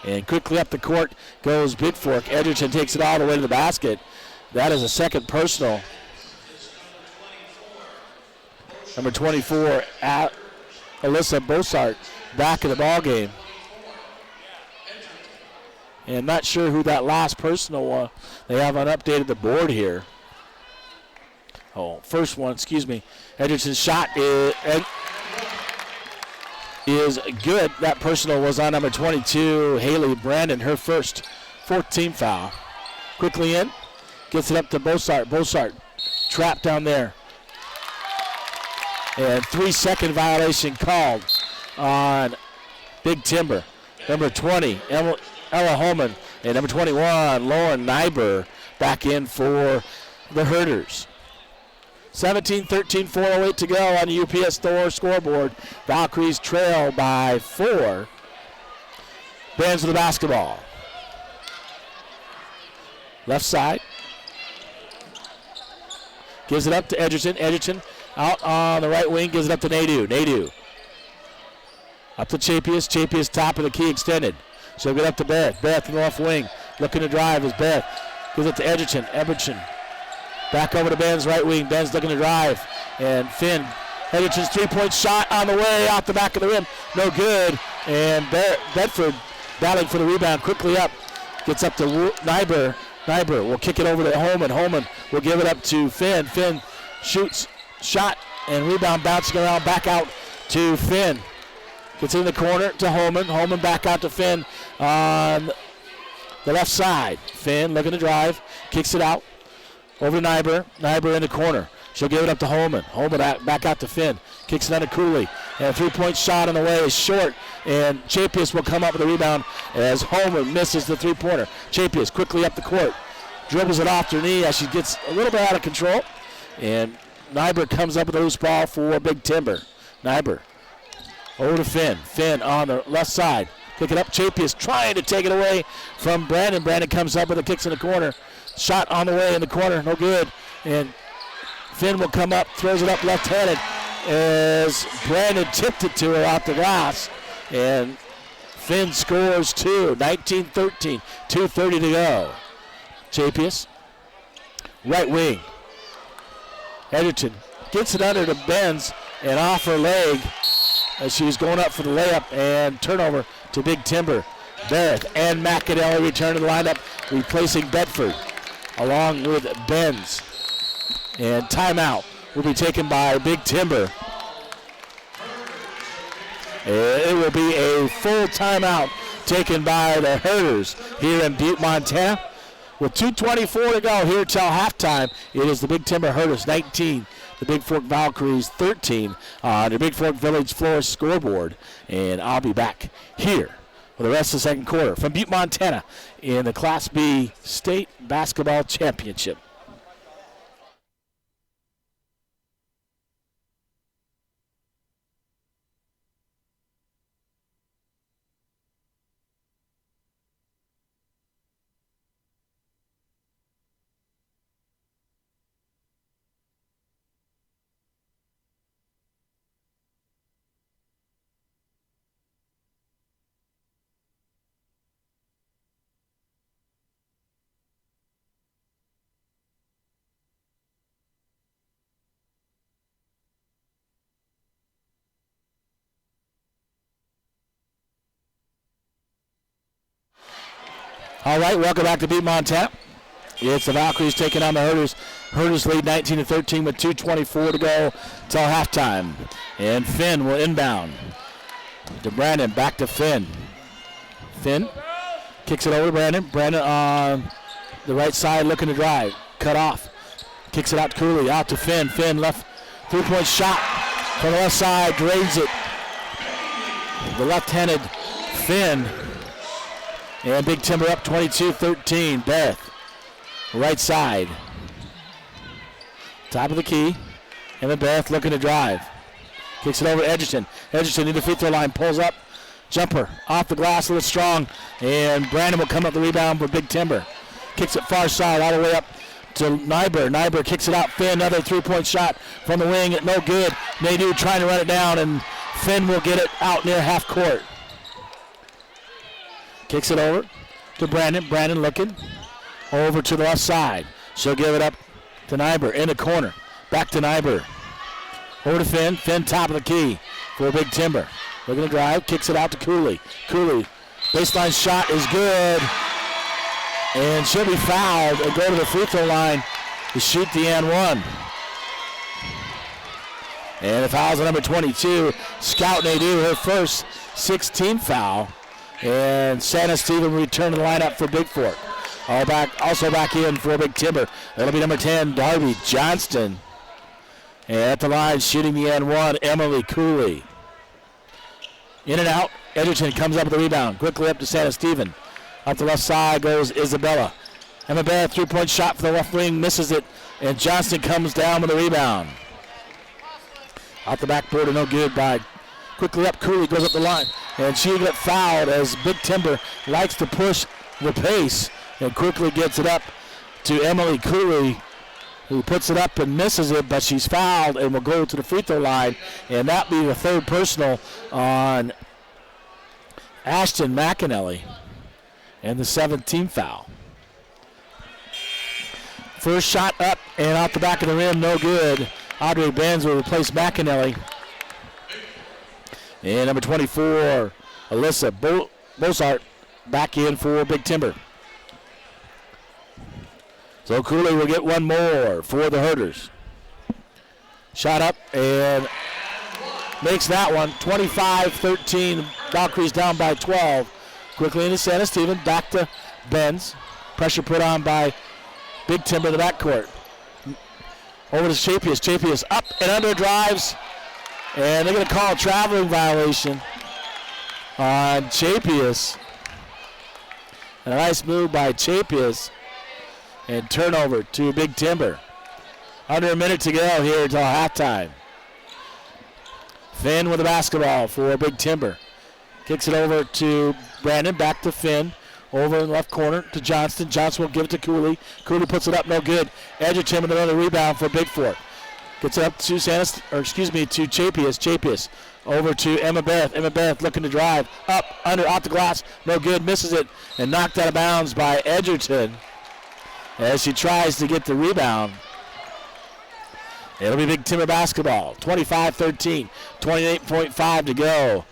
And quickly up the court goes Bigfork. Edgerton takes it all the way to the basket. That is a second personal. Number 24, Alyssa Bossart, back in the ball game. And not sure who that last personal was. They haven't updated the board here. First one, Edgerton's shot is good. That personal was on number 22, Haley Brandon, her first 14th foul. Quickly in, gets it up to Bossart. Bossart trapped down there. And 3-second violation called on Big Timber. Number 20, Ella Holman, and number 21, Lauren Nyber, back in for the Herders. 17-13, 4:08 to go on the UPS Store scoreboard. Valkyries trail by 4. Bands with the basketball. Left side. Gives it up to Edgerton. Edgerton out on the right wing, gives it up to Nadeau. Nadeau up to Chapius. Chapius top of the key extended. She'll get up to Beth. Beth in the left wing. Looking to drive is Beth. Gives it to Edgerton. Edgerton back over to Ben's right wing. Ben's looking to drive. And Finn. Edgerton's three-point shot on the way off the back of the rim. No good. And Bedford battling for the rebound. Quickly up. Gets up to Nyber. Nyber will kick it over to Holman. Holman will give it up to Finn. Finn shoots. Shot and rebound bouncing around back out to Finn. Gets in the corner to Holman. Holman back out to Finn on the left side. Finn looking to drive. Kicks it out. Over to Nyber. Nyber in the corner. She'll give it up to Holman. Holman back out to Finn. Kicks it under Cooley. And a three-point shot on the way is short. And Chapius will come up with a rebound as Holman misses the three-pointer. Chapius quickly up the court. Dribbles it off her knee as she gets a little bit out of control. And Nyber comes up with a loose ball for Big Timber. Nyber over to Finn. Finn on the left side. Kick it up. Chapius trying to take it away from Brandon. Brandon comes up with a kicks in the corner. Shot on the way in the corner. No good. And Finn will come up, throws it up left-handed as Brandon tipped it to her off the glass. And Finn scores 2. 19-13. 2:30 to go. Chapius. Right wing. Edgerton gets it under to Benz and off her leg as she was going up for the layup, and turnover to Big Timber. Barrett and McAnally return to the lineup, replacing Bedford along with Benz. And timeout will be taken by Big Timber. It will be a full timeout taken by the Herders here in Butte, Montana. With 2:24 to go here till halftime, it is the Big Timber Herders 19, the Bigfork Valkyries 13 on the Bigfork Village Florist scoreboard. And I'll be back here for the rest of the second quarter from Butte, Montana in the Class B State Basketball Championship. All right, welcome back to Butte, Montana. It's the Valkyries taking on the Herders. Herders lead 19-13 with 2:24 to go till halftime. And Finn will inbound to Brandon, back to Finn. Finn kicks it over to Brandon. Brandon on the right side looking to drive. Cut off. Kicks it out to Cooley, out to Finn. Finn left three-point shot from the left side, drains it. The left-handed Finn. And Big Timber up 22-13. Beth, right side. Top of the key. And then Beth looking to drive. Kicks it over to Edgerton. Edgerton in the free throw line, pulls up. Jumper off the glass, a little strong. And Brandon will come up the rebound for Big Timber. Kicks it far side all the way up to Nyberg. Nyberg kicks it out. Finn, another three-point shot from the wing. No good. Nadeau trying to run it down, and Finn will get it out near half court. Kicks it over to Brandon. Brandon looking over to the left side. She'll give it up to Nyberg in the corner. Back to Nyberg. Over to Finn. Finn top of the key for Big Timber. Looking to drive. Kicks it out to Cooley. Cooley. Baseline shot is good. And she'll be fouled and go to the free throw line to shoot the and one. And the foul's on number 22. Scout Nadeau, her first 16th foul. And Santa Stephen return to the lineup for Bigfork. Also back in for Big Timber. That'll be number 10, Darby Johnston. And at the line, shooting the N1, Emily Cooley. In and out. Edgerton comes up with the rebound. Quickly up to Santa Stephen. Up the left side goes Isabella. Emma Beth, three-point shot for the left wing, misses it. And Johnston comes down with the rebound. Out the backboard, no good by quickly up. Cooley goes up the line. And she got fouled as Big Timber likes to push the pace and quickly gets it up to Emily Cooley, who puts it up and misses it, but she's fouled and will go to the free throw line. And that'll be the third personal on Ashton McAnally and the 17th foul. First shot up and out the back of the rim, no good. Audrey Benz will replace McAnally. And number 24, Alyssa Bosart, back in for Big Timber. So Cooley will get one more for the Herders. Shot up and makes that one. 25-13, Valkyries down by 12. Quickly into Santa Stephen, back to Benz. Pressure put on by Big Timber in the backcourt. Over to Chapius. Chapius up and under drives. And they're going to call a traveling violation on Chapius. And a nice move by Chapius. And turnover to Big Timber. Under a minute to go here until halftime. Finn with the basketball for Big Timber. Kicks it over to Brandon, back to Finn. Over in the left corner to Johnston. Johnston will give it to Cooley. Cooley puts it up, no good. Edgerton with another rebound for Bigfork. Gets it up to to Chapius. Chapius over to Emma Beth. Emma Beth looking to drive. Up, under, off the glass. No good. Misses it. And knocked out of bounds by Edgerton as she tries to get the rebound. It'll be Big Timber basketball. 25-13. 28.5 to go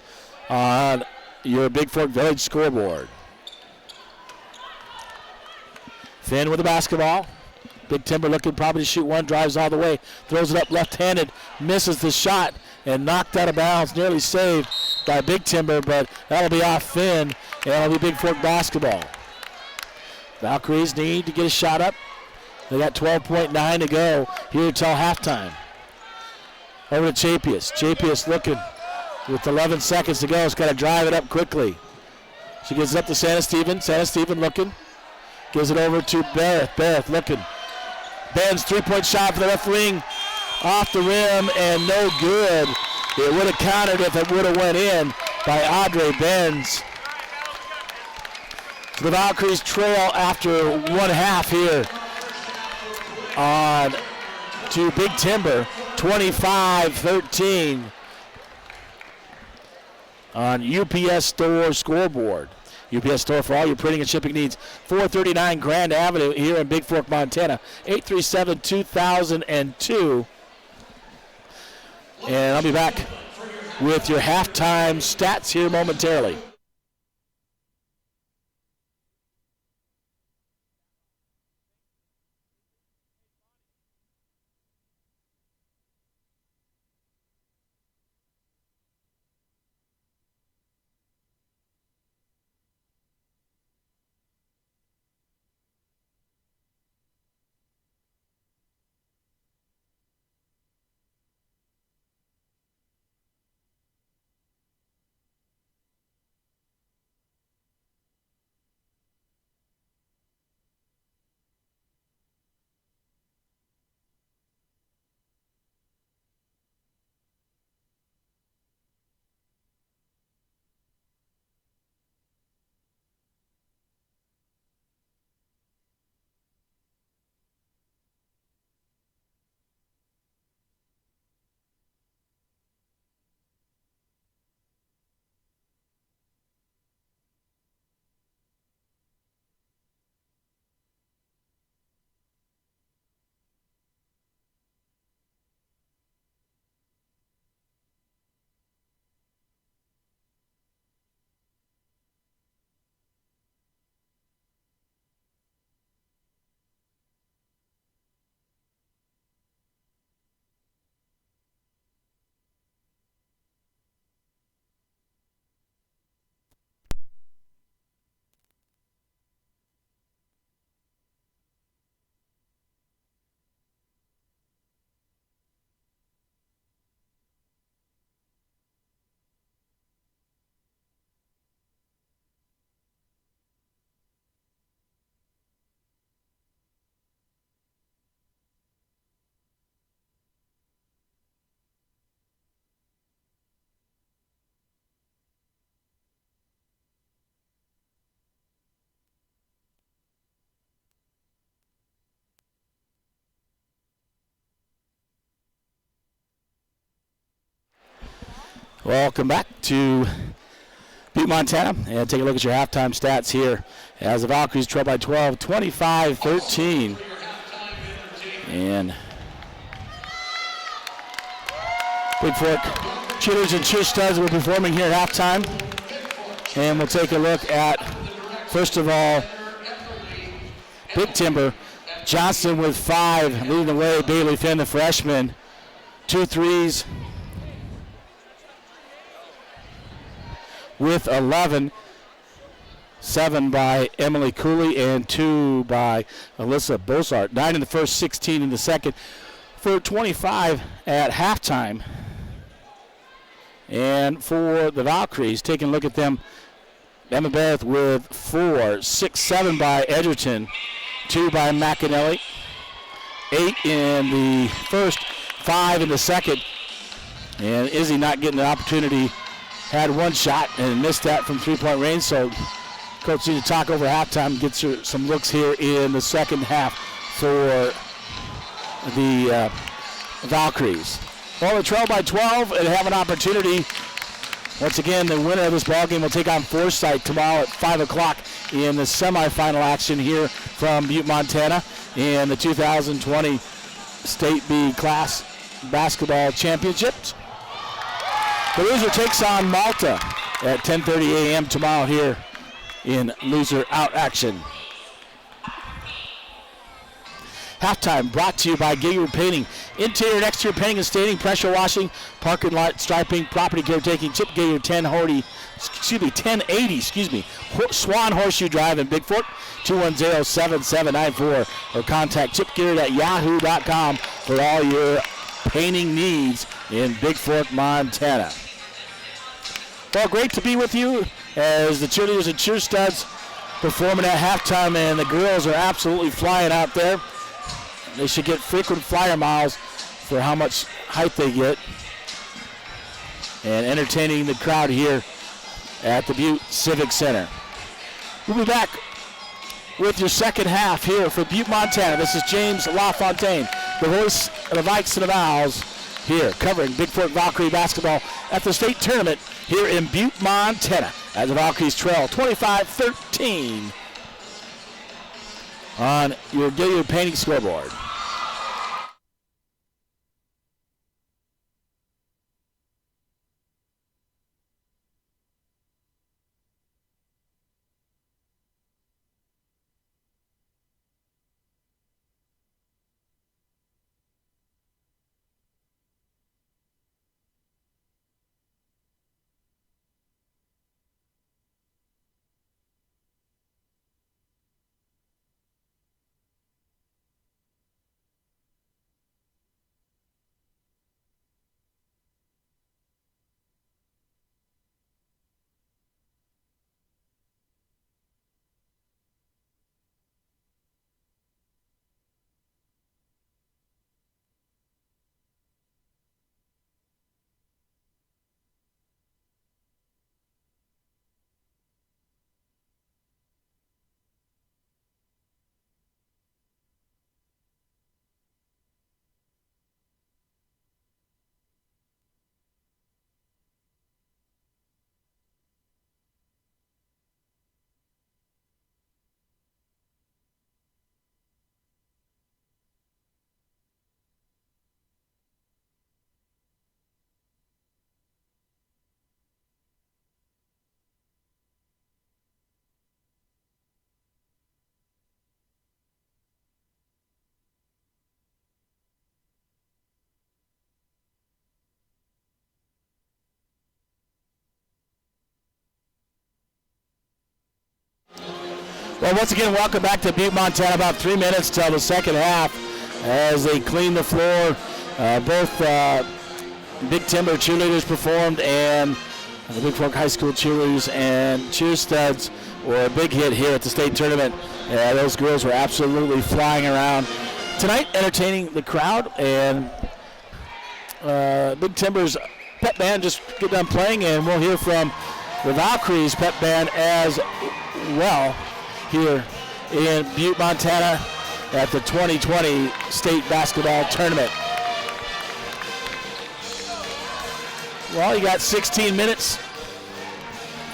on your Bigfork Village scoreboard. Finn with the basketball. Big Timber looking probably to shoot one, drives all the way, throws it up left-handed, misses the shot, and knocked out of bounds, nearly saved by Big Timber, but that'll be off Finn, and it'll be Bigfork basketball. Valkyries need to get a shot up. They got 12.9 to go here till halftime. Over to Chapius. Chapius looking with 11 seconds to go. It's got to drive it up quickly. She gives it up to Santa Steven. Santa Steven looking. Gives it over to Barrett. Barrett looking. Ben's three-point shot for the left wing. Off the rim and no good. It would have countered if it would have went in by Audrey Benz. So the Valkyries trail after one half here on to Big Timber, 25-13 on UPS Store scoreboard. UPS Store for all your printing and shipping needs. 439 Grand Avenue here in Bigfork, Montana. 837-2002. And I'll be back with your halftime stats here momentarily. Welcome back to Butte, Montana, and take a look at your halftime stats here as the Valkyries trail by 12, 25-13. And Bigfork cheerleaders and cheer studs were performing here at halftime. And we'll take a look at, first of all, Big Timber. Johnson with 5, leading the way. Bailey Finn, the freshman, 2 threes. With 11, 7 by Emily Cooley and 2 by Alyssa Bosart. 9 in the first, 16 in the second, for 25 at halftime. And for the Valkyries, taking a look at them, Emma Barrett with 4, 6, 7 by Edgerton, 2 by McAnally, 8 in the first, 5 in the second. And Izzy not getting an opportunity. Had one shot and missed that from three-point range, so Coach needs to talk over halftime, gets her some looks here in the second half for the Valkyries. Well, they trail by 12 and have an opportunity. Once again, the winner of this ballgame will take on Forsyth tomorrow at 5 o'clock in the semifinal action here from Butte, Montana in the 2020 State B Class Basketball Championships. The loser takes on Malta at 10:30 a.m. tomorrow here in loser out action. Halftime brought to you by Giger Painting. Interior and exterior painting and staining, pressure washing, parking lot striping, property caretaking, Chip Giger 1080, Swan Horseshoe Drive in Bigfork, 210-7794, or contact chipgear@yahoo.com for all your painting needs in Bigfork, Montana. Well, great to be with you as the cheerleaders and cheer studs performing at halftime, and the girls are absolutely flying out there. They should get frequent flyer miles for how much height they get, and entertaining the crowd here at the Butte Civic Center. We'll be back with your second half here for Butte, Montana. This is James LaFontaine, the voice of the Vikes and the Vows, here covering Bigfork Valkyrie basketball at the state tournament here in Butte, Montana, as the Valkyries trail 25-13 on your Gilliard Painting scoreboard. Well, once again, welcome back to Butte, Montana. About 3 minutes till the second half as they clean the floor. Both Big Timber cheerleaders performed, and the Bigfork High School cheerleaders and cheer studs were a big hit here at the state tournament. Those girls were absolutely flying around tonight, entertaining the crowd. And Big Timber's pep band just got done playing, and we'll hear from the Valkyries pep band as well here in Butte, Montana at the 2020 state basketball tournament. Well, you got 16 minutes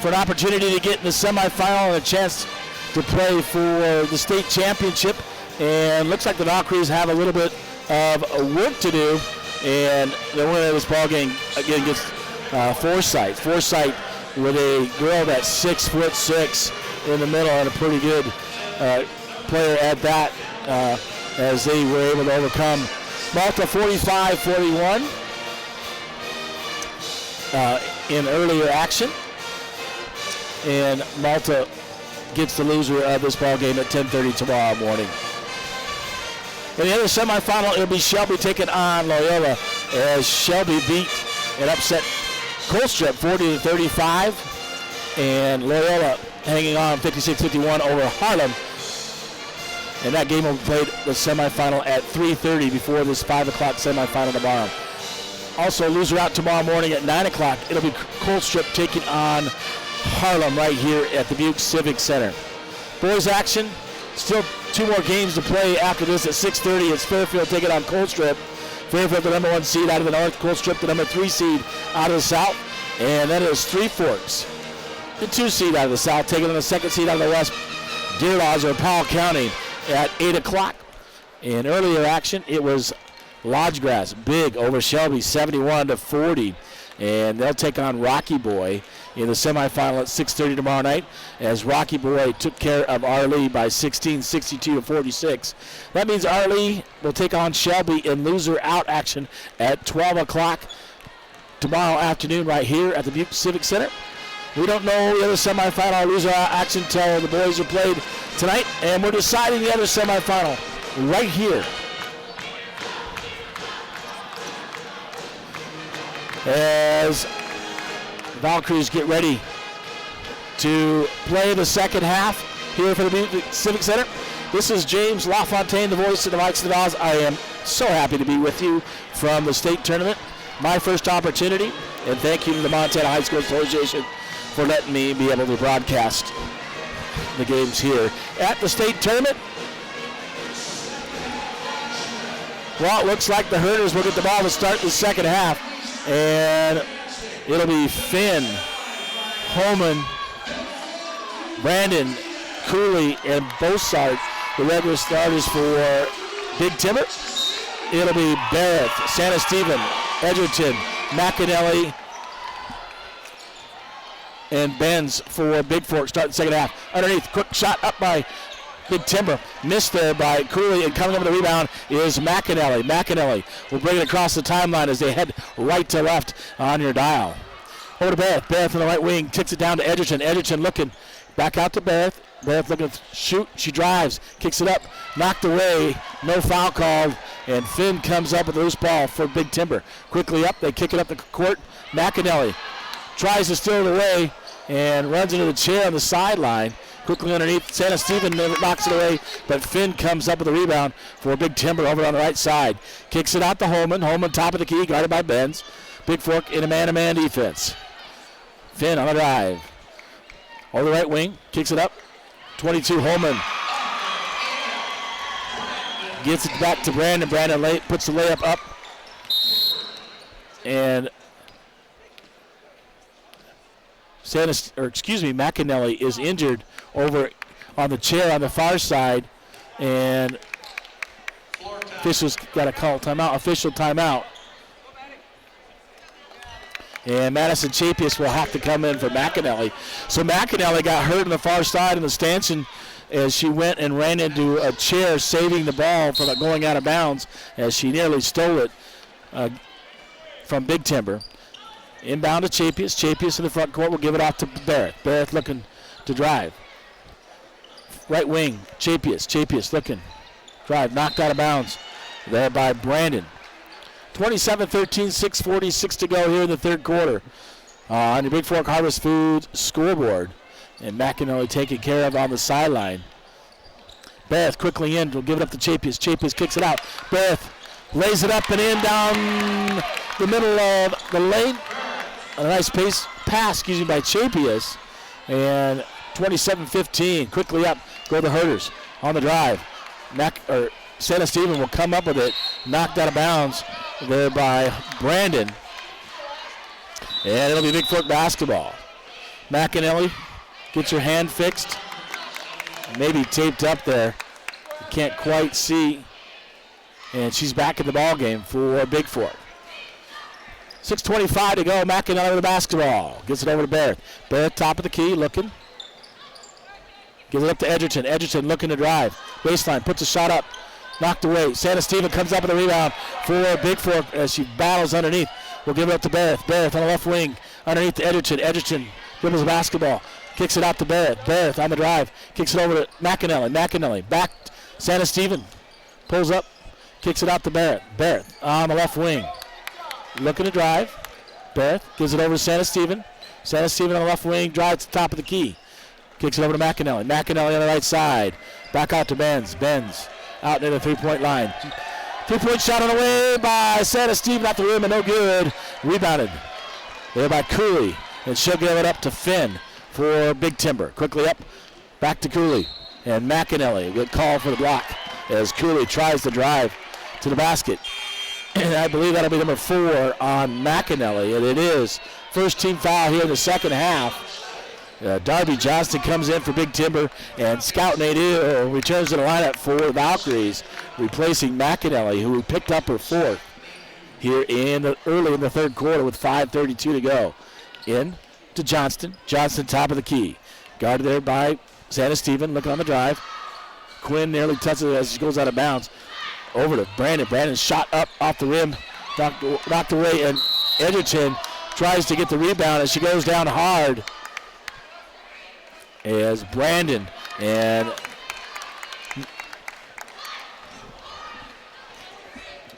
for an opportunity to get in the semifinal and a chance to play for the state championship. And looks like the Valkyries have a little bit of work to do. And the winner of this ball game again gets Forsyth. Forsyth with a girl that's 6'6" in the middle, and a pretty good player at that, as they were able to overcome Malta 45-41 in earlier action. And Malta gets the loser of this ball game at 10:30 tomorrow morning. In the other semifinal, it'll be Shelby taking on Loyola, as Shelby beat and upset Colstrip 40-35, and Loyola hanging on 56-51 over Harlem. And that game will be played the semifinal at 3:30 before this 5 o'clock semifinal tomorrow. Also, loser out tomorrow morning at 9 o'clock. It'll be Colstrip taking on Harlem right here at the Butte Civic Center. Boys action, still 2 more games to play after this. At 6:30, it's Fairfield taking on Colstrip. Fairfield, the number 1 seed out of the north. Colstrip, the number 3 seed out of the south. And that is Three Forks, the 2 seed out of the south, taking on the 2nd seed out of the west, Deer Laws or Powell County, at 8 o'clock. In earlier action, it was Lodgegrass big over Shelby 71-40, and they'll take on Rocky Boy in the semifinal at 6:30 tomorrow night, as Rocky Boy took care of Arlee by 16, 62-46. That means Arlee will take on Shelby in loser out action at 12 o'clock tomorrow afternoon right here at the Butte Civic Center. We don't know the other semifinal loser out action until the boys are played tonight, and we're deciding the other semifinal right here as Valkyries get ready to play the second half here for the Civic Center. This is James LaFontaine, the voice of the Vikes and the Vols. I am so happy to be with you from the state tournament. My first opportunity, and thank you to the Montana High School Association for letting me be able to broadcast the games here at the state tournament. Well, it looks like the Herders will get the ball to start the second half, and it'll be Finn, Holman, Brandon, Cooley, and Bossart, the regular starters for Big Timber. It'll be Barrett, Santa Stephen, Edgerton, McAnally, and Benz for Bigfork starting the second half. Underneath, quick shot up by Big Timber. Missed there by Cooley, and coming up with the rebound is McAnally. McAnally will bring it across the timeline as they head right to left on your dial. Over to Barrett. Barrett from the right wing kicks it down to Edgerton. Edgerton looking back out to Barrett. Barrett looking to shoot. She drives, kicks it up, knocked away. No foul called, and Finn comes up with a loose ball for Big Timber. Quickly up, they kick it up the court. McAnally tries to steal it away and runs into the chair on the sideline. Quickly underneath, Santa Stephen knocks it away, but Finn comes up with a rebound for Big Timber over on the right side. Kicks it out to Holman. Holman top of the key, guarded by Benz. Bigfork in a man-to-man defense. Finn on the drive. Over the right wing, kicks it up. 22, Holman. Gets it back to Brandon. Brandon puts the layup up. And McAnally is injured over on the chair on the far side, and officials got to call timeout. Official timeout. And Madison Chapius will have to come in for McAnally. So McAnally got hurt on the far side in the stanchion as she went and ran into a chair, saving the ball from going out of bounds as she nearly stole it from Big Timber. Inbound to Chapius. Chapius in the front court will give it off to Barrett. Barrett looking to drive. Right wing, Chapius. Chapius looking. Drive, knocked out of bounds there by Brandon. 27-13, 6:46 to go here in the third quarter on your Bigfork Harvest Foods scoreboard. And McAnally taken care of on the sideline. Barrett quickly in, will give it up to Chapius. Chapius kicks it out. Barrett lays it up and in down the middle of the lane. A nice pass by Chapius. And 27-15, quickly up, go the Herders on the drive. Santa Stephen will come up with it, knocked out of bounds there by Brandon. And it'll be Bigfork basketball. McAnally, get your hand fixed. Maybe taped up there. You can't quite see. And she's back in the ball game for Bigfork. 6:25 to go. McAnally with the basketball. Gets it over to Barrett. Barrett top of the key, looking. Gives it up to Edgerton. Edgerton looking to drive. Baseline, puts a shot up. Knocked away. Santa Stephen comes up with a rebound for Bigfork as she battles underneath. We'll give it up to Barrett. Barrett on the left wing. Underneath to Edgerton. Edgerton dribbles the basketball. Kicks it out to Barrett. Barrett on the drive. Kicks it over to McAnally. McAnally back. Santa Stephen pulls up. Kicks it out to Barrett. Barrett on the left wing. Looking to drive. Barrett gives it over to Santa Stephen. Santa Stephen on the left wing. Drives to the top of the key. Kicks it over to McAnally. McAnally on the right side. Back out to Benz. Benz out near the three-point line. Three-point shot on the way by Santa Stephen at the rim and no good. Rebounded there by Cooley. And she'll give it up to Finn for Big Timber. Quickly up. Back to Cooley. And McAnally will call for the block as Cooley tries to drive to the basket. And I believe that'll be number 4 on McAnally. And it is. First team foul here in the second half. Darby Johnston comes in for Big Timber, and Scout Nadeau returns to the lineup for the Valkyries, replacing McAnally, who picked up her 4th here early in the third quarter with 5:32 to go. In to Johnston. Johnston top of the key. Guarded there by Santa Stephen, looking on the drive. Quinn nearly touches it as she goes out of bounds. Over to Brandon. Brandon shot up off the rim, knocked away, and Edgerton tries to get the rebound as she goes down hard. As Brandon and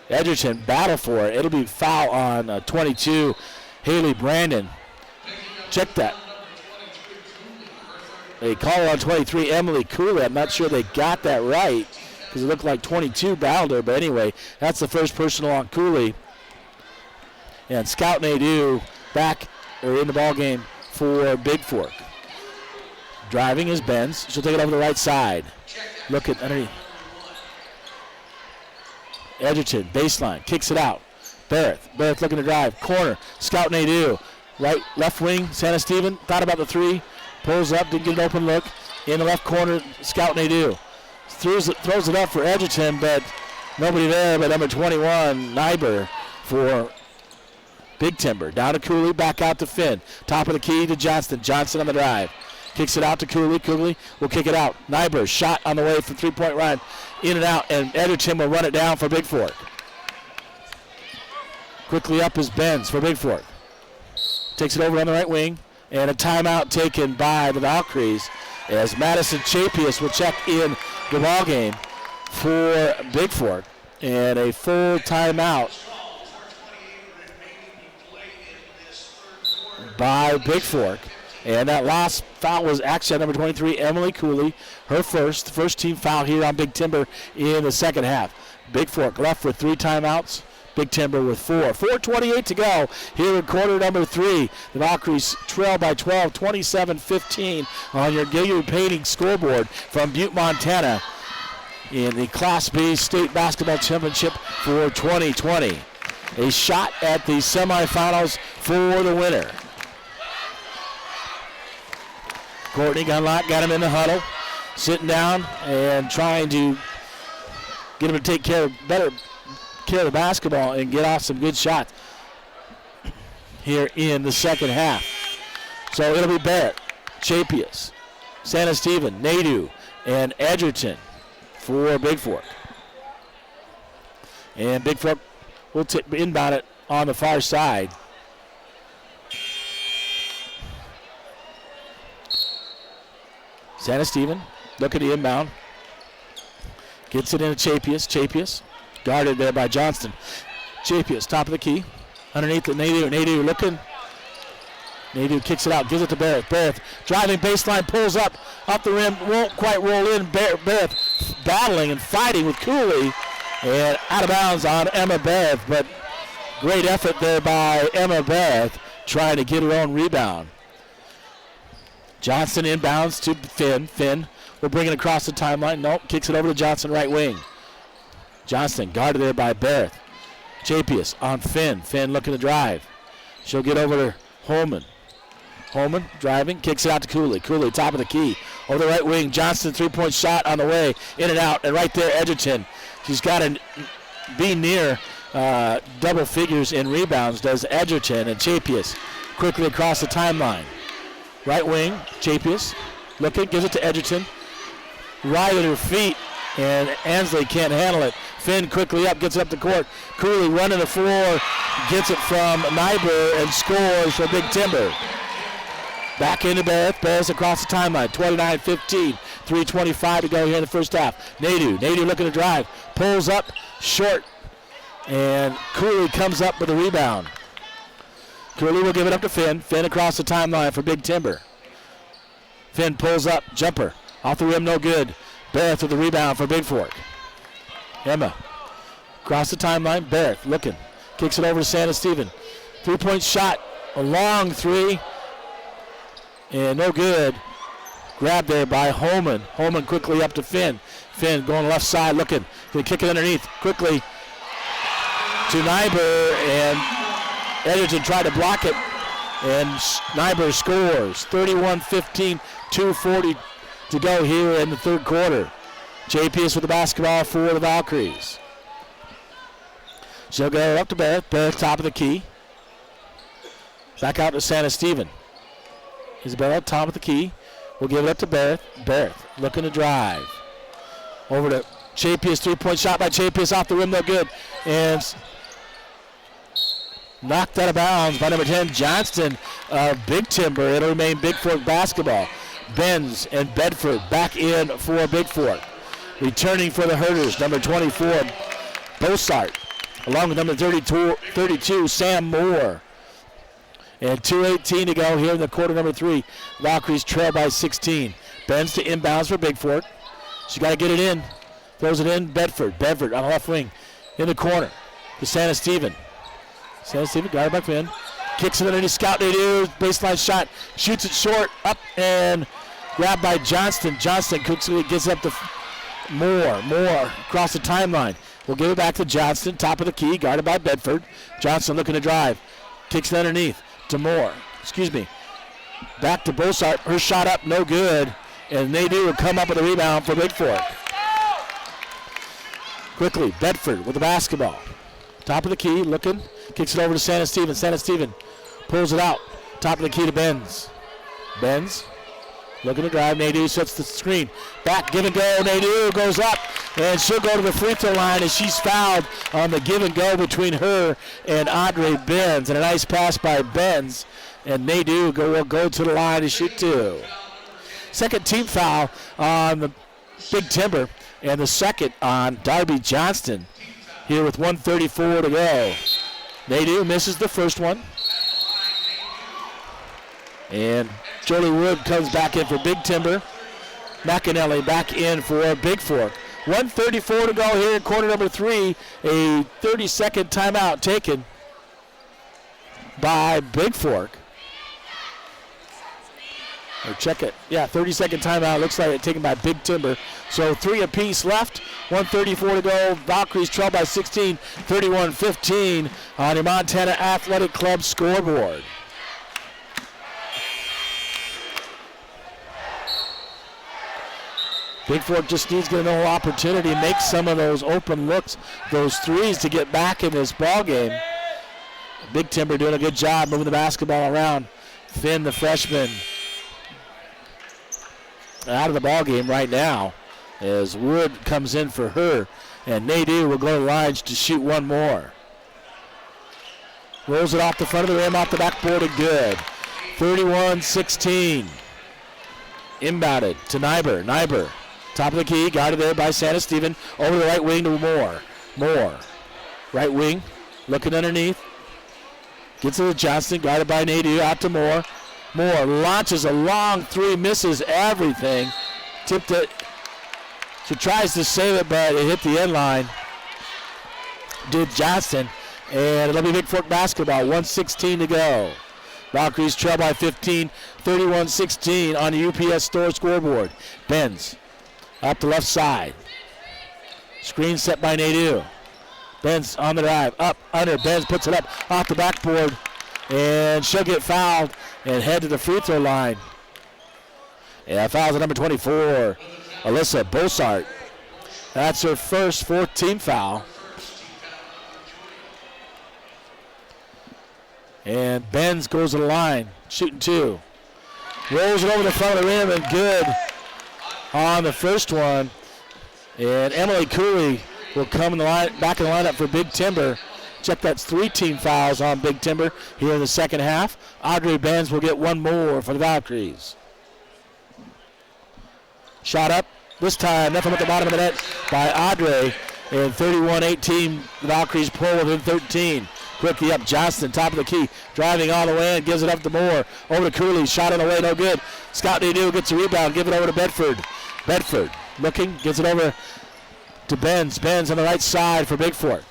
Edgerton battle for it. It'll be foul on 22, Haley Brandon. Check that. They call it on 23, Emily Cooley. I'm not sure they got that right because it looked like 22 battled her. But anyway, that's the first personal on Cooley. And Scout Nadeau back or in the ball game for Bigfork. Driving is Benz. She'll take it over the right side. Look at underneath. Edgerton, baseline, kicks it out. Barrett looking to drive. Corner, Scout Nadeau. Right, left wing, Santa Stephen. Thought about the three. Pulls up, didn't get an open look. In the left corner, Scout Nadeau. Throws it up for Edgerton, but nobody there but number 21, Nyber for Big Timber. Down to Cooley, back out to Finn. Top of the key to Johnston. Johnston on the drive. Kicks it out to Cooley. Cooley will kick it out. Nyber, shot on the way from three-point line. In and out, and Edgerton will run it down for Bigfork. Quickly up is Benz for Bigfork. Takes it over on the right wing, and a timeout taken by the Valkyries as Madison Chapius will check in the ball game for Bigfork, and a full timeout by Bigfork. And that last foul was actually on number 23, Emily Cooley, her first team foul here on Big Timber in the second half. Bigfork left with 3 timeouts. Big Timber with 4. 4:28 to go here in quarter number 3. The Valkyries trail by 12, 27-15 on your Gilliard Painting scoreboard from Butte, Montana in the Class B State Basketball Championship for 2020. A shot at the semifinals for the winner. Courtney Gunlock got him in the huddle, sitting down and trying to get him to take better care of the basketball and get off some good shots here in the second half. So it'll be Barrett, Chapius, Santa Stephen, Nadeau, and Edgerton for Bigfork. And Bigfork will inbound it on the far side. Santa Stephen, look at the inbound. Gets it into Chapius. Chapius, guarded there by Johnston. Chapius, top of the key. Underneath it, Nadeau. Nadeau looking. Nadeau kicks it out, gives it to Barrett. Barrett driving baseline, pulls up the rim, won't quite roll in. Barrett battling and fighting with Cooley. And out of bounds on Emma Barrett, but great effort there by Emma Barrett trying to get her own rebound. Johnston inbounds to Finn. Finn will bring it across the timeline. Nope, kicks it over to Johnson, right wing. Johnston guarded there by Barrett. Chapius on Finn. Finn looking to drive. She'll get over to Holman. Holman driving, kicks it out to Cooley. Cooley, top of the key. Over the right wing, Johnston, three-point shot on the way. In and out, and right there, Edgerton. She's got to be near double figures in rebounds, does Edgerton, and Chapius quickly across the timeline. Right wing, Chapius looking, gives it to Edgerton. Right at her feet, and Ansley can't handle it. Finn quickly up, gets it up the court. Cooley running the floor, gets it from Nyber and scores for Big Timber. Back into Barrett. Barrett's across the timeline. 29-15. 3:25 to go here in the first half. Nadeau looking to drive. Pulls up short. And Cooley comes up with a rebound. Cooley will give it up to Finn. Finn across the timeline for Big Timber. Finn pulls up. Jumper. Off the rim, no good. Barrett with the rebound for Bigfork. Emma across the timeline. Barrett looking. Kicks it over to Santa Stephen. 3-point shot. A long three. And no good. Grabbed there by Holman. Holman quickly up to Finn. Finn going left side looking. Going to kick it underneath. Quickly to Nyber. And Edgerton tried to block it. And Nyber scores. 31-15. 2:40 to go here in the third quarter. Chapius with the basketball for the Valkyries. She'll go up to Barrett. Barrett top of the key. Back out to Santa Stephen. Isabella, top of the key. We'll give it up to Barrett. Barrett looking to drive. Over to Chapius. 3-point shot by Chapius off the rim, no good. And knocked out of bounds by number 10, Johnston of Big Timber. It'll remain Bigfork basketball. Benz and Bedford back in for Bigfork. Returning for the Herders, number 24, Bossart. along with number 32, Sam Moore. And 2:18 to go here in the quarter number 3. Valkyries trail by 16. Benz to inbounds for Bigfork. She got to get it in. Throws it in. Bedford on the left wing. In the corner to Santa Stephen. Santa Stephen got it back in. Kicks it underneath. Scout Nadeau. Baseline shot. Shoots it short. Up and grabbed by Johnston. Johnston quickly gets up to Moore across the timeline. We'll give it back to Johnston. Top of the key. Guarded by Bedford. Johnston looking to drive. Kicks it underneath to Moore. Back to Bossart. Her shot up. No good. And Nadeau will come up with a rebound for Bigfork. Quickly, Bedford with the basketball. Top of the key, looking. Kicks it over to Santa Stephen. Santa Stephen pulls it out. Top of the key to Benz. Benz looking to drive. Nadeau sets the screen. Back, give and go. Nadeau goes up, and she'll go to the free throw line as she's fouled on the give and go between her and Audrey Benz. And a nice pass by Benz. And Nadeau will go to the line to shoot 2. Second team foul on the Big Timber, and the second on Darby Johnston here with 1:34 to go. Nadeau misses the first one. And Jolie Wood comes back in for Big Timber. McAnally back in for Bigfork. 1:34 to go here in quarter number 3. A 30-second timeout taken by Bigfork. Or check it. Yeah, 30-second timeout. Looks like it taken by Big Timber. So 3 apiece left. 1:34 to go. Valkyries trail by 16. 31-15 on your Montana Athletic Club scoreboard. Bigfork just needs to get another opportunity to make some of those open looks, those threes to get back in this ball game. Big Timber doing a good job moving the basketball around. Finn, the freshman, out of the ball game right now as Wood comes in for her, and Nadeau will go to the line to shoot one more. Rolls it off the front of the rim, off the backboard, and good. 31-16. Inbounded to Nyber. Top of the key, guarded there by Santa Stephen. Over the right wing to Moore. Right wing, looking underneath. Gets it to Johnston, guarded by Nadeau, out to Moore. Moore launches a long 3, misses everything. Tipped it. She tries to save it, but it hit the end line. Did Johnston. And it'll be Bigfork basketball. 1:16 to go. Valkyries trail by 15. 31-16 on the UPS Store scoreboard. Benz up the left side. Screen set by Nadeau. Benz on the drive. Up, under. Benz puts it up off the backboard. And she'll get fouled and head to the free throw line. Yeah, fouls at number 24, Alyssa Bossart. That's her first 4th team foul. And Benz goes to the line, shooting 2. Rolls it over the front of the rim and good on the first one. And Emily Cooley will come in the line, back in the lineup for Big Timber. Check, that's 3 team fouls on Big Timber here in the second half. Audrey Benz will get one more for the Valkyries. Shot up, this time nothing but the bottom of the net by Audrey. And 31-18, the Valkyries pull within 13. Quickly up, Johnston, top of the key, driving all the way and gives it up to Moore. Over to Cooley, shot on the way, no good. Scout Nadeau gets a rebound, give it over to Bedford. Bedford looking, gives it over to Benz. Benz on the right side for Bigfork.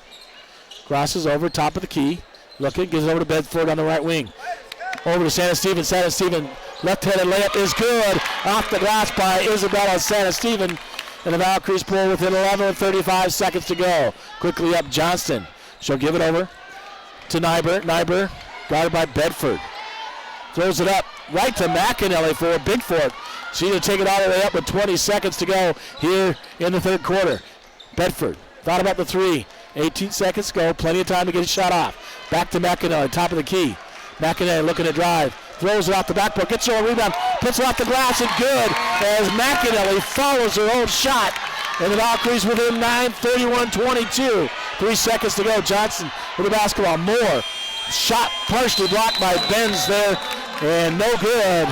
Crosses over, top of the key, looking, gives it over to Bedford on the right wing. Over to Santa Stephen. Santa Stephen, left-handed layup is good. Off the glass by Isabella Santa Stephen. And the Valkyries pull within 11 and 35 seconds to go. Quickly up, Johnston. She'll give it over to Nyber. Nyber, guarded by Bedford. Throws it up right to McAnally for Bigfork. She's going to take it all the way up with 20 seconds to go here in the third quarter. Bedford thought about the 3. 18 seconds to go. Plenty of time to get a shot off. Back to McAnally, top of the key. McAnally looking to drive. Throws it off the backboard. Gets her a rebound. Puts it off the glass and good as McAnally follows her own shot. And the Valkyries within 9, 31-22. 3 seconds to go. Johnson with the basketball. Moore. Shot partially blocked by Benz there. And no good.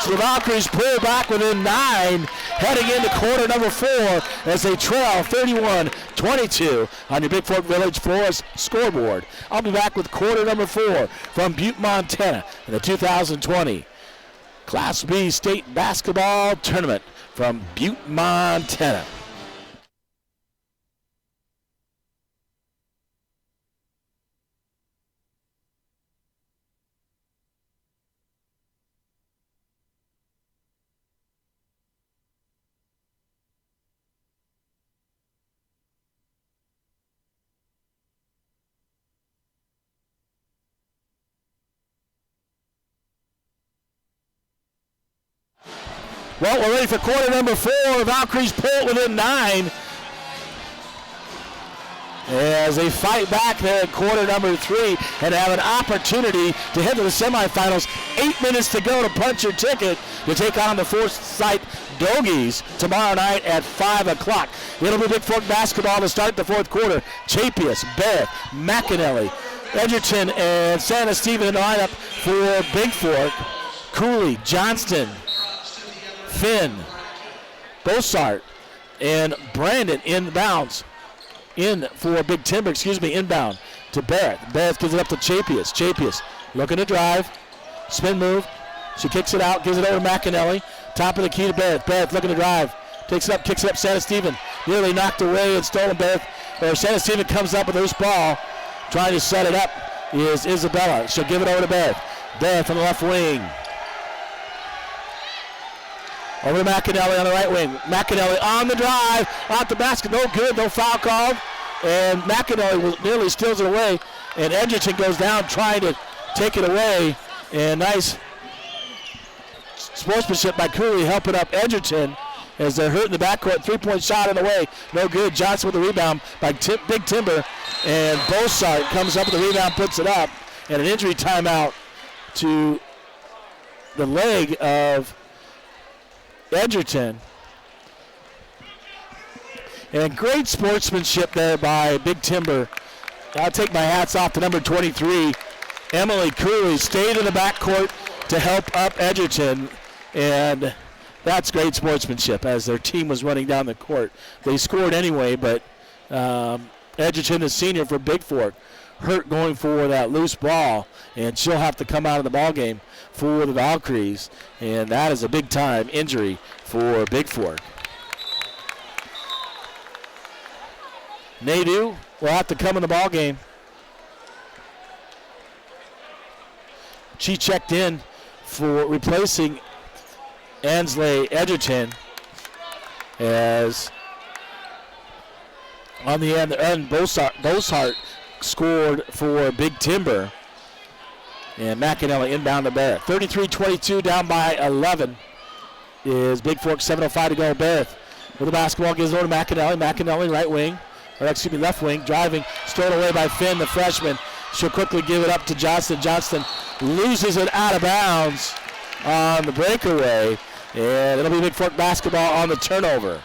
So the Valkyries pull back within 9, heading into quarter number 4 as they trail 31-22 on your Bigfork Village Florist scoreboard. I'll be back with quarter number 4 from Butte, Montana in the 2020 Class B State Basketball Tournament from Butte, Montana. Well, we're ready for quarter number 4. Valkyries pull it within 9 as they fight back there in quarter number 3 and have an opportunity to head to the semifinals. 8 minutes to go to punch your ticket to take on the Forsyth Doggies tomorrow night at 5 o'clock. It'll be Bigfork basketball to start the fourth quarter. Chapius, Barrett, McAnally, Edgerton, and Santa Stephen in the lineup for Bigfork. Cooley, Johnston, Finn, Bossart, and Brandon inbounds. In for Big Timber, inbound to Barrett. Barrett gives it up to Chapius. Chapius looking to drive. Spin move. She kicks it out, gives it over to McAnally. Top of the key to Barrett. Barrett looking to drive. Takes it up, kicks it up. Santa Stephen nearly knocked away and stolen. Santa Stephen comes up with a loose ball. Trying to set it up is Isabella. She'll give it over to Barrett. Barrett from the left wing. Over to McAnally on the right wing. McAnally on the drive, off the basket, no good, no foul called. And McAnally nearly steals it away. And Edgerton goes down trying to take it away. And nice sportsmanship by Cooley helping up Edgerton as they're hurting the backcourt. 3-point shot on the way, no good. Johnson with the rebound by Big Timber. And Bossart comes up with the rebound, puts it up. And an injury timeout to the leg of Edgerton. And great sportsmanship there by Big Timber. I'll take my hats off to number 23, Emily Cooley. Stayed in the backcourt to help up Edgerton. And that's great sportsmanship as their team was running down the court. They scored anyway, but Edgerton, the senior for Bigfork, hurt going for that loose ball, and she'll have to come out of the ball game for the Valkyries, and that is a big-time injury for Bigfork. Nadeau will have to come in the ball game. She checked in for replacing Ansley Edgerton, as on the end Bossart scored for Big Timber. And McAnally inbound to Barrett. 33-22, down by 11 is Bigfork. 7:05 to go. Barrett with the basketball, gives it over to McAnally. McAnally right wing, left wing, driving, stolen away by Finn, the freshman. She'll quickly give it up to Johnston. Johnston loses it out of bounds on the breakaway, and it'll be Bigfork basketball on the turnover.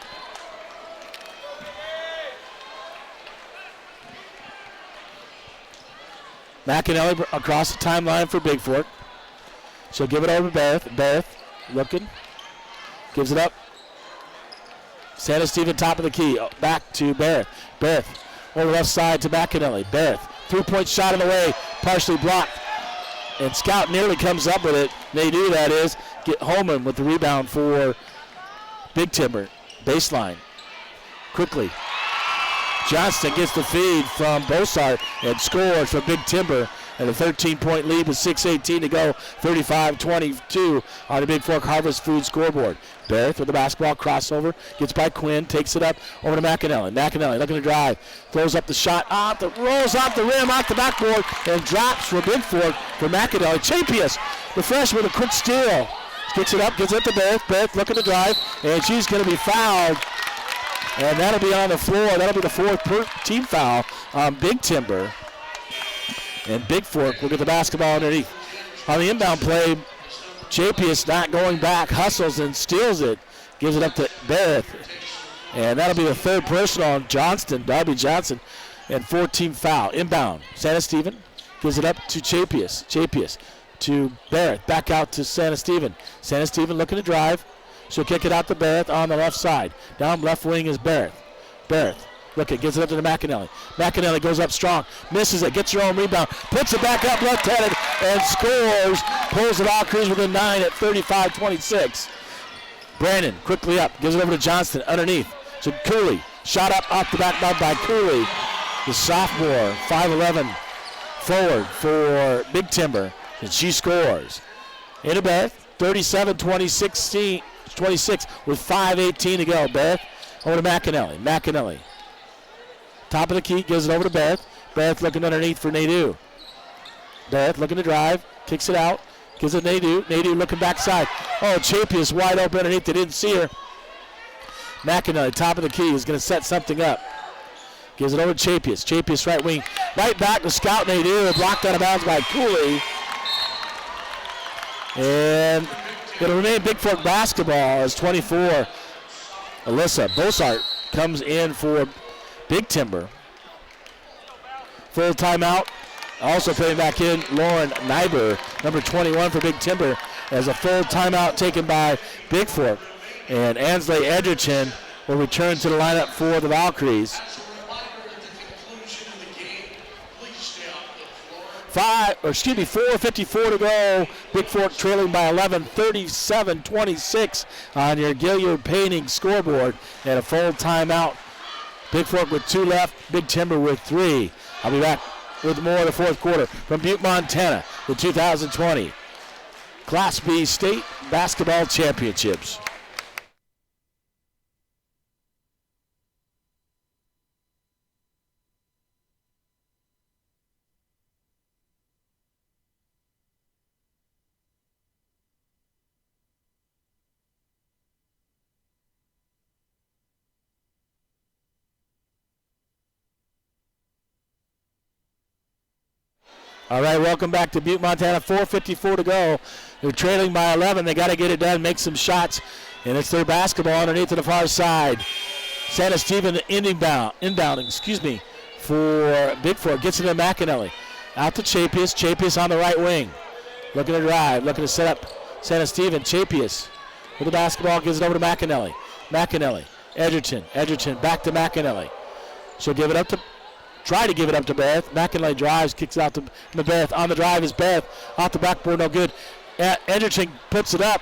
McAnally across the timeline for Bigfork. She'll give it over to Barrett. Barrett looking. Gives it up. Santa Stephen top of the key. Back to Barrett. Barrett over the left side to McAnally. Barrett. 3-point shot in the way. Partially blocked. And Scout nearly comes up with it. They do, that is. Get Holman with the rebound for Big Timber. Baseline. Quickly. Johnston gets the feed from Bossart and scores for Big Timber. And a 13-point lead with 6:18 to go. 35-22 on the Bigfork Harvest Food scoreboard. Barrett with the basketball, crossover, gets by Quinn, takes it up over to McAnally. McAnally looking to drive, throws up the shot, rolls off the rim, off the backboard, and drops for Bigfork for McAnally. Chapius, the freshman, with a quick steal. Gets it up, gives it to Barrett. Barrett looking to drive, and she's going to be fouled. And that'll be on the floor. That'll be the fourth team foul on Big Timber. And Bigfork will get the basketball underneath. On the inbound play, Chapius not going back, hustles and steals it. Gives it up to Barrett. And that'll be the third personal on Johnston, Darby Johnson, and 14 foul. Inbound, Santa Stephen gives it up to Chapius. Chapius to Barrett. Back out to Santa Stephen. Santa Stephen looking to drive. She'll kick it out to Barrett on the left side. Down left wing is Barrett. Barrett, look, it gives it up to McAnally. McAnally goes up strong, misses it, gets her own rebound, puts it back up left-handed, and scores. Pulls the Valkyries within 9 at 35-26. Brandon quickly up, gives it over to Johnston underneath. So Cooley, shot up off the back by Cooley. The sophomore, 5'11", forward for Big Timber, and she scores. Into Beth, 37-26 with 5:18 to go. Beth over to McAnally. McAnally, top of the key, gives it over to Beth. Beth looking underneath for Nadeau. Beth looking to drive, kicks it out, gives it Nadeau. Nadeau looking backside. Oh, Chapius wide open underneath. They didn't see her. McAnally, top of the key, is going to set something up. Gives it over to Chapius. Chapius right wing. Right back to Scout Nadeau. Blocked out of bounds by Cooley. And it'll remain Bigfork basketball as 24. Alyssa Bossart comes in for Big Timber. Full timeout. Also putting back in Lauren Nyber, number 21 for Big Timber, as a full timeout taken by Bigfork. And Ansley Edgerton will return to the lineup for the Valkyries. 4:54 to go. Bigfork trailing by 11, 37-26 on your Gilliard Painting scoreboard. And a full timeout. Bigfork with 2 left, Big Timber with 3. I'll be back with more of the fourth quarter from Butte, Montana, the 2020 Class B State Basketball Championships. All right, welcome back to Butte, Montana. 4:54 to go. They're trailing by 11. They got to get it done, make some shots, and it's their basketball underneath to the far side. Santa Stephen inbounding, for Bigfork. Gets it to McAnally. Out to Chapius. Chapius on the right wing. Looking to drive, looking to set up Santa Stephen. Chapius with the basketball, gives it over to McAnally. McAnally, Edgerton, back to McAnally. She'll give it up to Try to give it up to Beth. McAnally drives, kicks it out to Beth. On the drive is Beth. Off the backboard, no good. Edgerton puts it up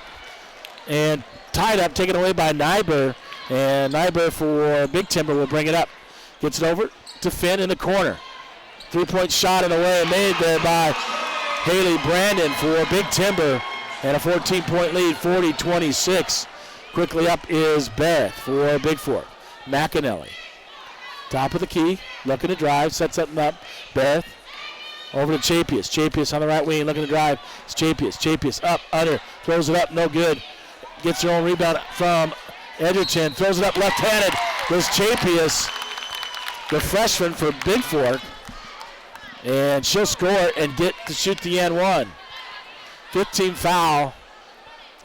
and tied up, taken away by Nyber. And Nyber for Big Timber will bring it up. Gets it over to Finn in the corner. 3-point shot and away made there by Haley Brandon for Big Timber. And a 14-point lead, 40-26. Quickly up is Beth for Bigfork. McAnally. Top of the key, looking to drive, sets something up. Beth over to Chapius. Chapius on the right wing, looking to drive. It's Chapius. Chapius up, under, throws it up, no good. Gets her own rebound from Edgerton, throws it up left-handed. Goes Chapius, the freshman for Bigfork. And she'll score and get to shoot the N1. 15 foul.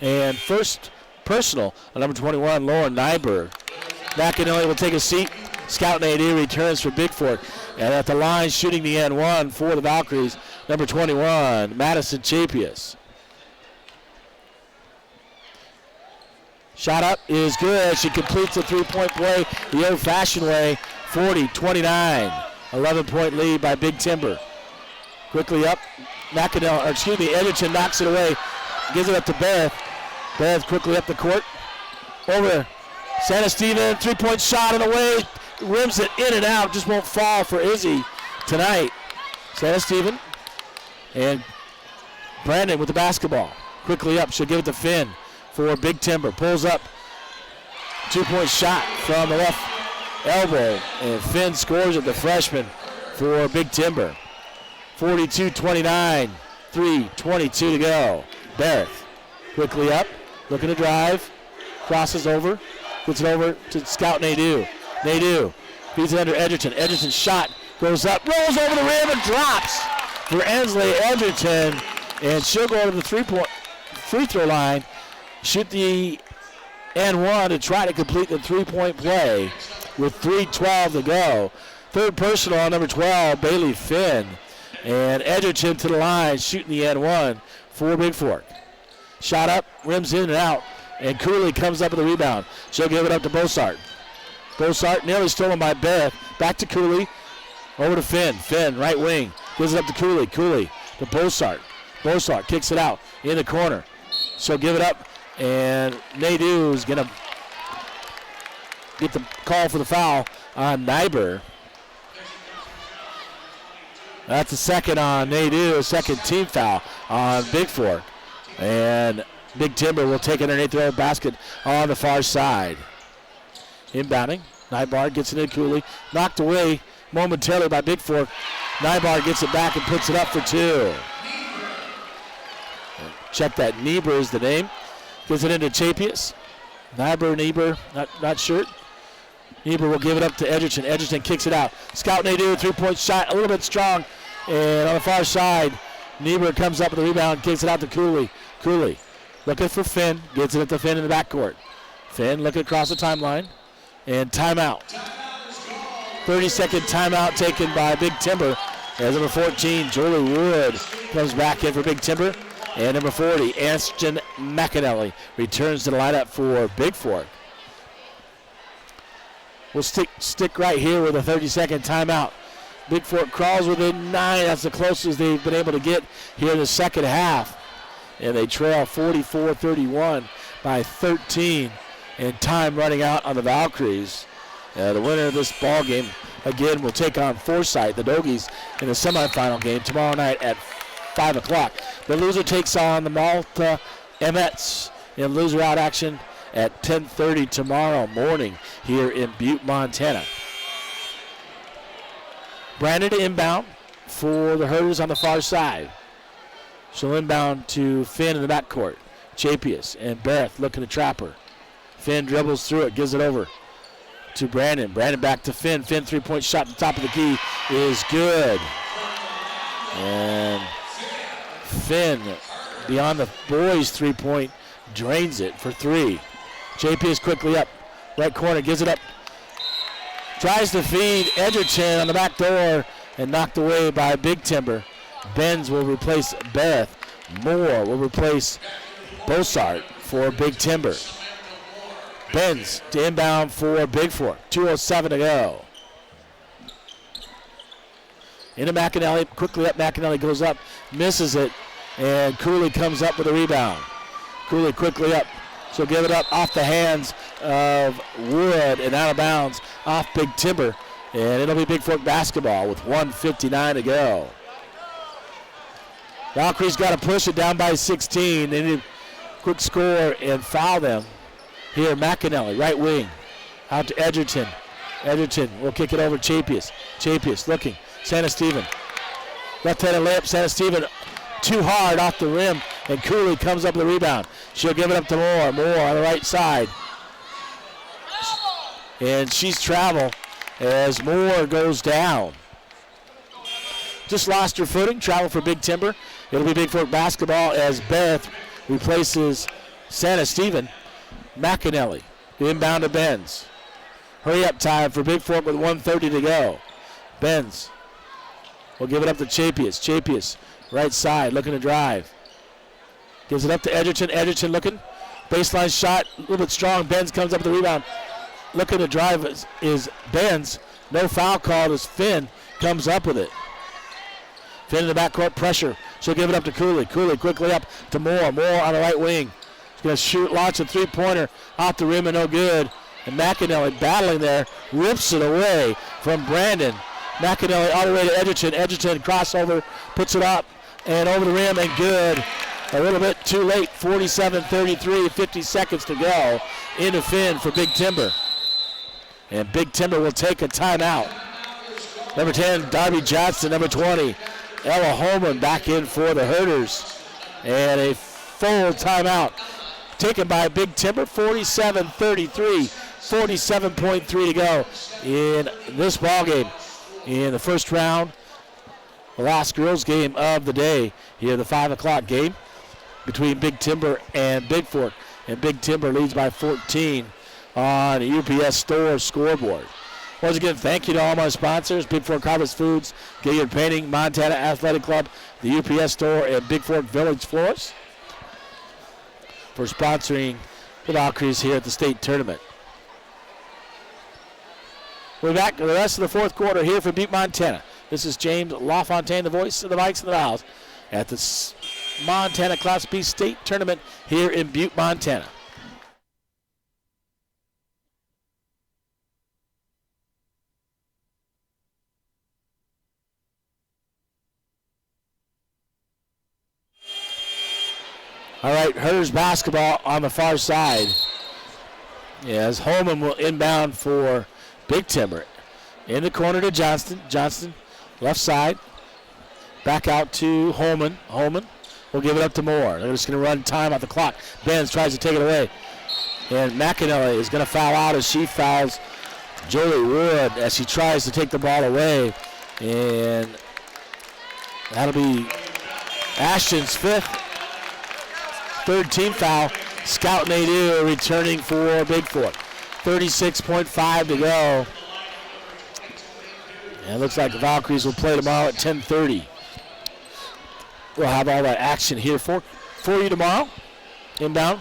And first personal on number 21, Lauren Nyberg. McAnally will take a seat. Scout Nadeau returns for Bigfork. And at the line, shooting the N1 for the Valkyries, number 21, Madison Chapius. Shot up is good. She completes the three-point play the old-fashioned way, 40-29. 11-point lead by Big Timber. Quickly up, Edgerton knocks it away, gives it up to Beth. Beth quickly up the court. Over Santa Stephen, three-point shot and away. Rims it in and out, just won't fall for Izzy tonight. Santa Stephen and Brandon with the basketball. Quickly up, she'll give it to Finn for Big Timber. Pulls up, two-point shot from the left elbow, and Finn scores at the freshman for Big Timber. 42-29, 3:22 to go. Barrett quickly up, looking to drive, crosses over, puts it over to Scout Nadeau. Nadeau feeds it under Edgerton. Edgerton's shot goes up, rolls over the rim, and drops for Ansley Edgerton. And she'll go to the free throw line, shoot the N1 to try to complete the three-point play with 3:12 to go. Third personal on number 12, Bailey Finn. And Edgerton to the line, shooting the end one for Bigfork. Shot up, rims in and out, and Cooley comes up with a rebound. She'll give it up to Bossart. Bossart nearly stolen by Beth. Back to Cooley. Over to Finn. Finn, right wing. Gives it up to Cooley. Cooley to Bossart. Bossart kicks it out in the corner. She'll give it up, and Nadeau is going to get the call for the foul on Nyber. That's the second on Nadeau, second team foul on Bigfork. And Big Timber will take it underneath their own basket on the far side. Inbounding. Nybar gets it in Cooley. Knocked away momentarily by Bigfork. Nybar gets it back and puts it up for two. Check that. Niebuhr is the name. Gives it into Chapius. Niebuhr, not sure. Niebuhr will give it up to Edgerton. Edgerton kicks it out. Scout Nadeau, three-point shot, a little bit strong. And on the far side, Niebuhr comes up with a rebound, kicks it out to Cooley. Cooley looking for Finn, gets it at the Finn in the backcourt. Finn looking across the timeline, and timeout. 30-second timeout taken by Big Timber. As number 14, Julie Wood, comes back in for Big Timber. And number 40, Ashton McAnally, returns to the lineup for Bigfork. We'll stick right here with a 30-second timeout. Bigfork crawls within 9. That's the closest they've been able to get here in the second half. And they trail 44-31 by 13. And time running out on the Valkyries. The winner of this ball game, again, will take on Forsyth, the Dogies, in the semifinal game tomorrow night at 5 o'clock. The loser takes on the Malta Emmets in loser out action at 10:30 tomorrow morning here in Butte, Montana. Brandon inbound for the Herders on the far side. She'll inbound to Finn in the backcourt. Chapius and Barrett looking to trap her. Finn dribbles through it, gives it over to Brandon. Brandon back to Finn. Finn three-point shot at the top of the key is good. And Finn, beyond the boys' three-point, drains it for three. JP is quickly up. Right corner, gives it up. Tries to feed Edgerton on the back door and knocked away by Big Timber. Benz will replace Beth. Moore will replace Bossart for Big Timber. Benz to inbound for Bigfork. 2:07 to go. Into McAnally, quickly up. McAnally goes up, misses it, and Cooley comes up with a rebound. Cooley quickly up. She'll give it up off the hands of Wood and out of bounds off Big Timber. And it'll be Bigfork basketball with 1:59 to go. Valkyries got to push it down by 16. They need a quick score and foul them. Here, McAnally, right wing. Out to Edgerton. Edgerton will kick it over Chapius. Chapius looking. Santa Stephen. Left-handed layup. Santa Stephen too hard off the rim. And Cooley comes up with a rebound. She'll give it up to Moore. Moore on the right side. And she's travel as Moore goes down. Just lost her footing. Travel for Big Timber. It'll be Bigfork basketball as Beth replaces Santa Stephen. McAnally, inbound to Benz. Hurry up time for Bigfork with 1:30 to go. Benz will give it up to Chapius. Chapius, right side, looking to drive. Gives it up to Edgerton. Edgerton looking. Baseline shot, a little bit strong. Benz comes up with the rebound. Looking to drive is Benz. No foul called as Finn comes up with it. Finn in the backcourt, pressure. She'll give it up to Cooley. Cooley quickly up to Moore. Moore on the right wing. She's going to shoot, launch a three-pointer off the rim and no good. And McAnally battling there, rips it away from Brandon. McAnally all the way to Edgerton. Edgerton crossover, puts it up and over the rim and good. A little bit too late, 47-33, 50 seconds to go. Into Finn for Big Timber. And Big Timber will take a timeout. Number 10, Darby Johnston. Number 20, Ella Holman back in for the Herders. And a full timeout taken by Big Timber. 47-33, 47.3 to go in this ball game. In the first round, the last girls game of the day. Here, the 5 o'clock game between Big Timber and Bigfork. And Big Timber leads by 14 on UPS Store scoreboard. Once again, thank you to all my sponsors, Bigfork Harvest Foods, Gilead Painting, Montana Athletic Club, the UPS Store, and Bigfork Village Florist for sponsoring the Valkyries here at the state tournament. We're back to the rest of the fourth quarter here from Butte, Montana. This is James LaFontaine, the voice of the Vikes in the house at the Montana Class B state tournament here in Butte, Montana. All right, Herders basketball on the far side. As Holman will inbound for Big Timber. In the corner to Johnston. Johnston, left side. Back out to Holman. Holman will give it up to Moore. They're just going to run time off the clock. Benz tries to take it away. And McAnally is going to foul out as she fouls Jolie Wood as she tries to take the ball away. And that'll be Ashton's third team foul. Scout Nadeau returning for Bigfork. 36.5 to go. And it looks like the Valkyries will play tomorrow at 10:30. We'll have all that action here for you tomorrow. Inbound.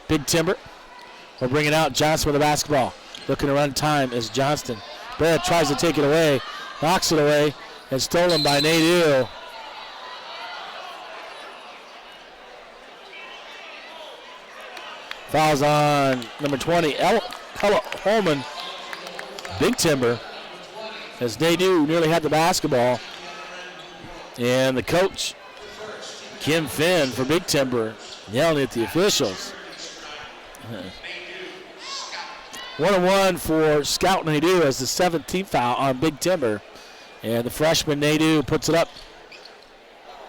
Big Timber will bring it out. Johnson with the basketball. Looking to run time is Johnston. Barrett tries to take it away. Knocks it away. And stolen by Nadeau. Fouls on number 20, Ella Holman. Big Timber. As Nadeau nearly had the basketball. And the coach, Kim Finn for Big Timber, yelling at the officials. 1-1 for Scout Nadeau as the 7th team foul on Big Timber. And the freshman Nadeau puts it up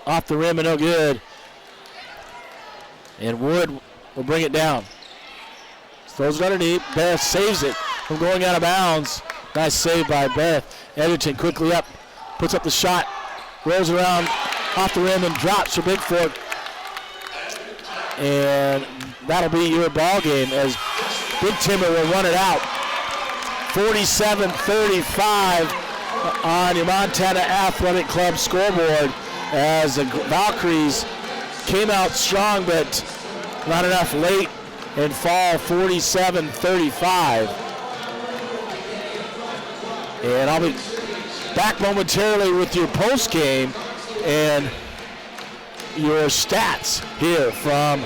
off the rim and no good. And Wood will bring it down. Throws it underneath. Beth saves it from going out of bounds. Nice save by Beth. Edgerton quickly up, puts up the shot, rolls around off the rim and drops for Bigfork. And that'll be your ball game as Big Timber will run it out. 47-35 on your Montana Athletic Club scoreboard as the Valkyries came out strong but not enough late and fall 47-35. And I'll be back momentarily with your post game and your stats here from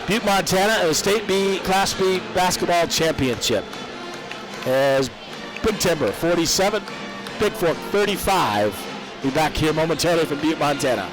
Butte, Montana, a State B Class B basketball championship. As Big Timber 47, Bigfork 35. Be back here momentarily from Butte, Montana.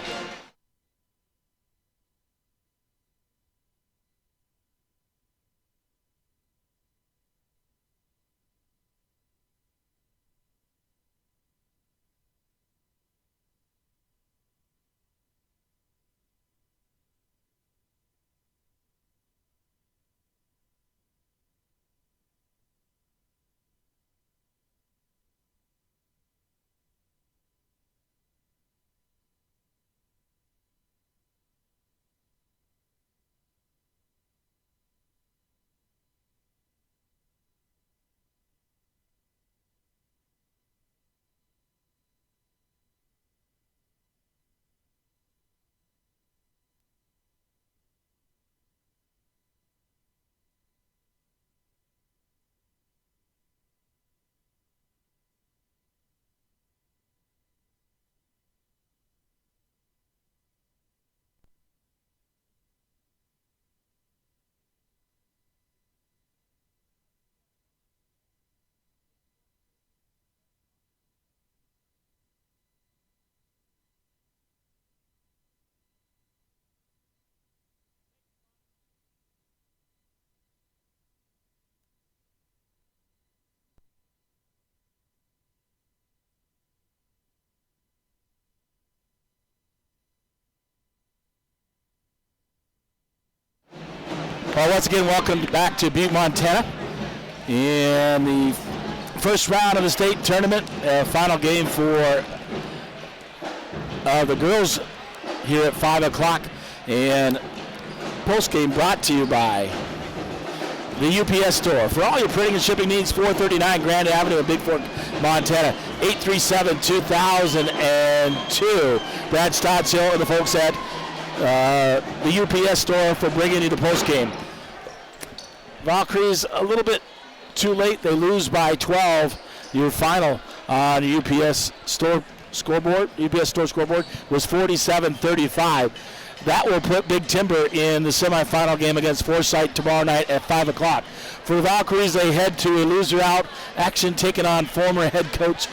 Well, once again, welcome back to Butte, Montana. In the first round of the state tournament, final game for the girls here at 5 o'clock. And post game brought to you by the UPS store. For all your printing and shipping needs, 439 Grand Avenue in Bigfork, Montana, 837-2002. Brad Stottshill and the folks at the UPS store for bringing you the postgame. Valkyries a little bit too late. They lose by 12. Your final on the UPS store scoreboard was 47-35. That will put Big Timber in the semifinal game against Forsyth tomorrow night at 5 o'clock. For the Valkyries, they head to a loser-out action taking on former head coach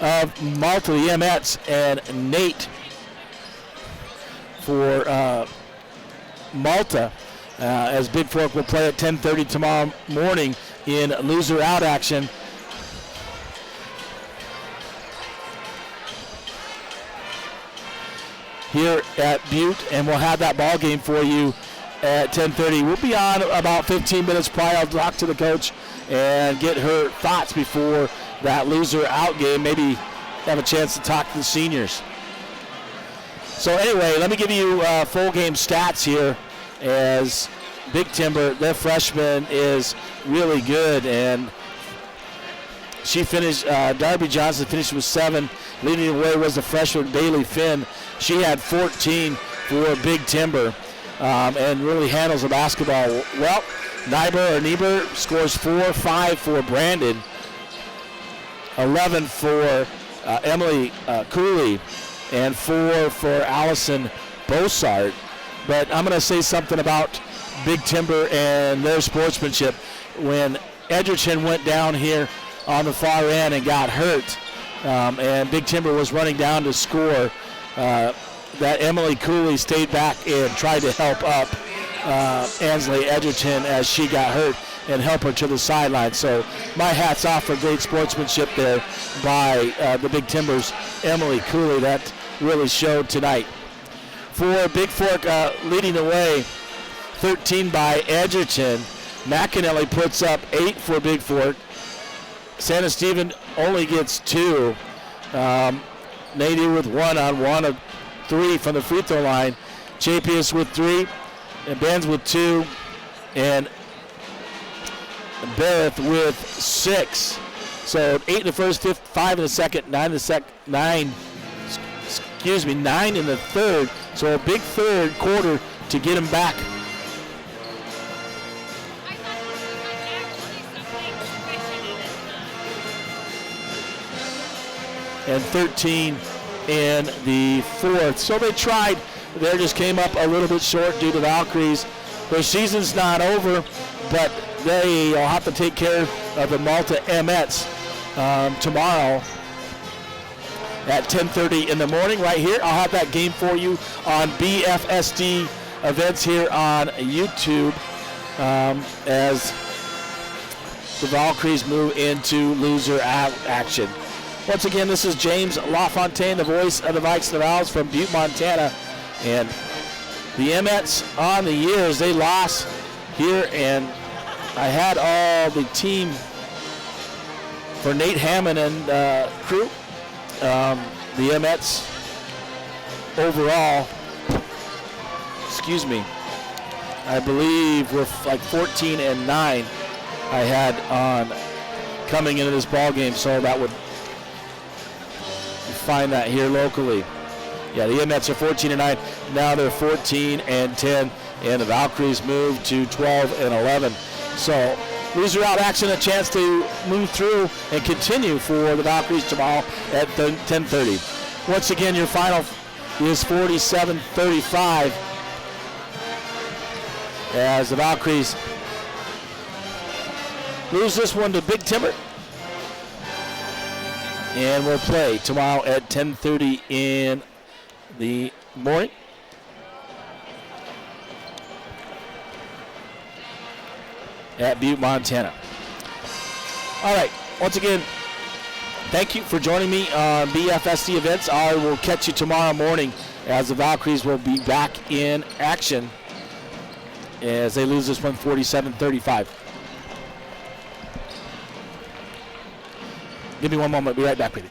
of Malta, the Mets, and Nate for Malta, as Bigfork will play at 10:30 tomorrow morning in loser-out action. Here at Butte, and we'll have that ball game for you at 10:30. We'll be on about 15 minutes prior. I'll talk to the coach and get her thoughts before that loser out game. Maybe have a chance to talk to the seniors. So anyway, let me give you full game stats here, as Big Timber, their freshman, is really good, and she finished, Darby Johnson finished with 7. Leading the way was the freshman Bailey Finn. She had 14 for Big Timber, and really handles the basketball well. Niebuhr scores 4, 5 for Brandon, 11 for Emily Cooley, and 4 for Allison Bossart. But I'm going to say something about Big Timber and their sportsmanship. When Edgerton went down here on the far end and got hurt, and Big Timber was running down to score, that Emily Cooley stayed back and tried to help up Ansley Edgerton as she got hurt and help her to the sideline. So my hat's off for great sportsmanship there by the Big Timbers' Emily Cooley. That really showed tonight. For Bigfork, leading the way, 13 by Edgerton. McAnally puts up 8 for Bigfork. Santa Stephen only gets 2. Nadir with 1 on 1 of 3 from the free throw line. Chapius with 3, and Benz with 2, and Barrett with 6. So 8 in the first, 5 in the second, 9 in the 9 in the third. So a big third quarter to get him back. And 13 in the fourth. So they tried. They just came up a little bit short due to Valkyries. Their season's not over, but they'll have to take care of the Malta Mets tomorrow at 10:30 in the morning right here. I'll have that game for you on BFSD events here on YouTube as the Valkyries move into loser action. Once again, this is James LaFontaine, the voice of the Vikes and the Vals from Butte, Montana. And the Mets on the years, they lost here, and I had all the team for Nate Hammond and crew. The Mets overall, I believe we're like 14-9 I had on coming into this ball game, so that would find that here locally. Yeah, the Mets are 14-9. Now they're 14-10, and the Valkyries move to 12-11. So loser out action, a chance to move through and continue for the Valkyries tomorrow at 10:30. Once again, your final is 47-35 as the Valkyries lose this one to Big Timber. And we'll play tomorrow at 10:30 in the morning. At Butte, Montana. All right, once again, thank you for joining me on BFSD events. I will catch you tomorrow morning as the Valkyries will be back in action as they lose this one 47-35. Give me one moment. I'll be right back with you.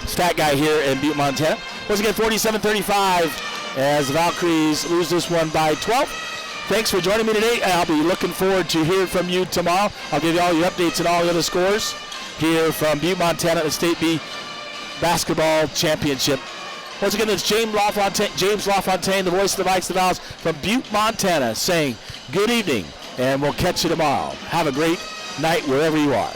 stat guy here in Butte, Montana. Once again, 47-35 as the Valkyries lose this one by 12. Thanks for joining me today. I'll be looking forward to hearing from you tomorrow. I'll give you all your updates and all the other scores here from Butte, Montana, the State B Basketball Championship. Once again, it's James LaFontaine, the voice of the Vikes, the Vows from Butte, Montana, saying good evening, and we'll catch you tomorrow. Have a great night wherever you are.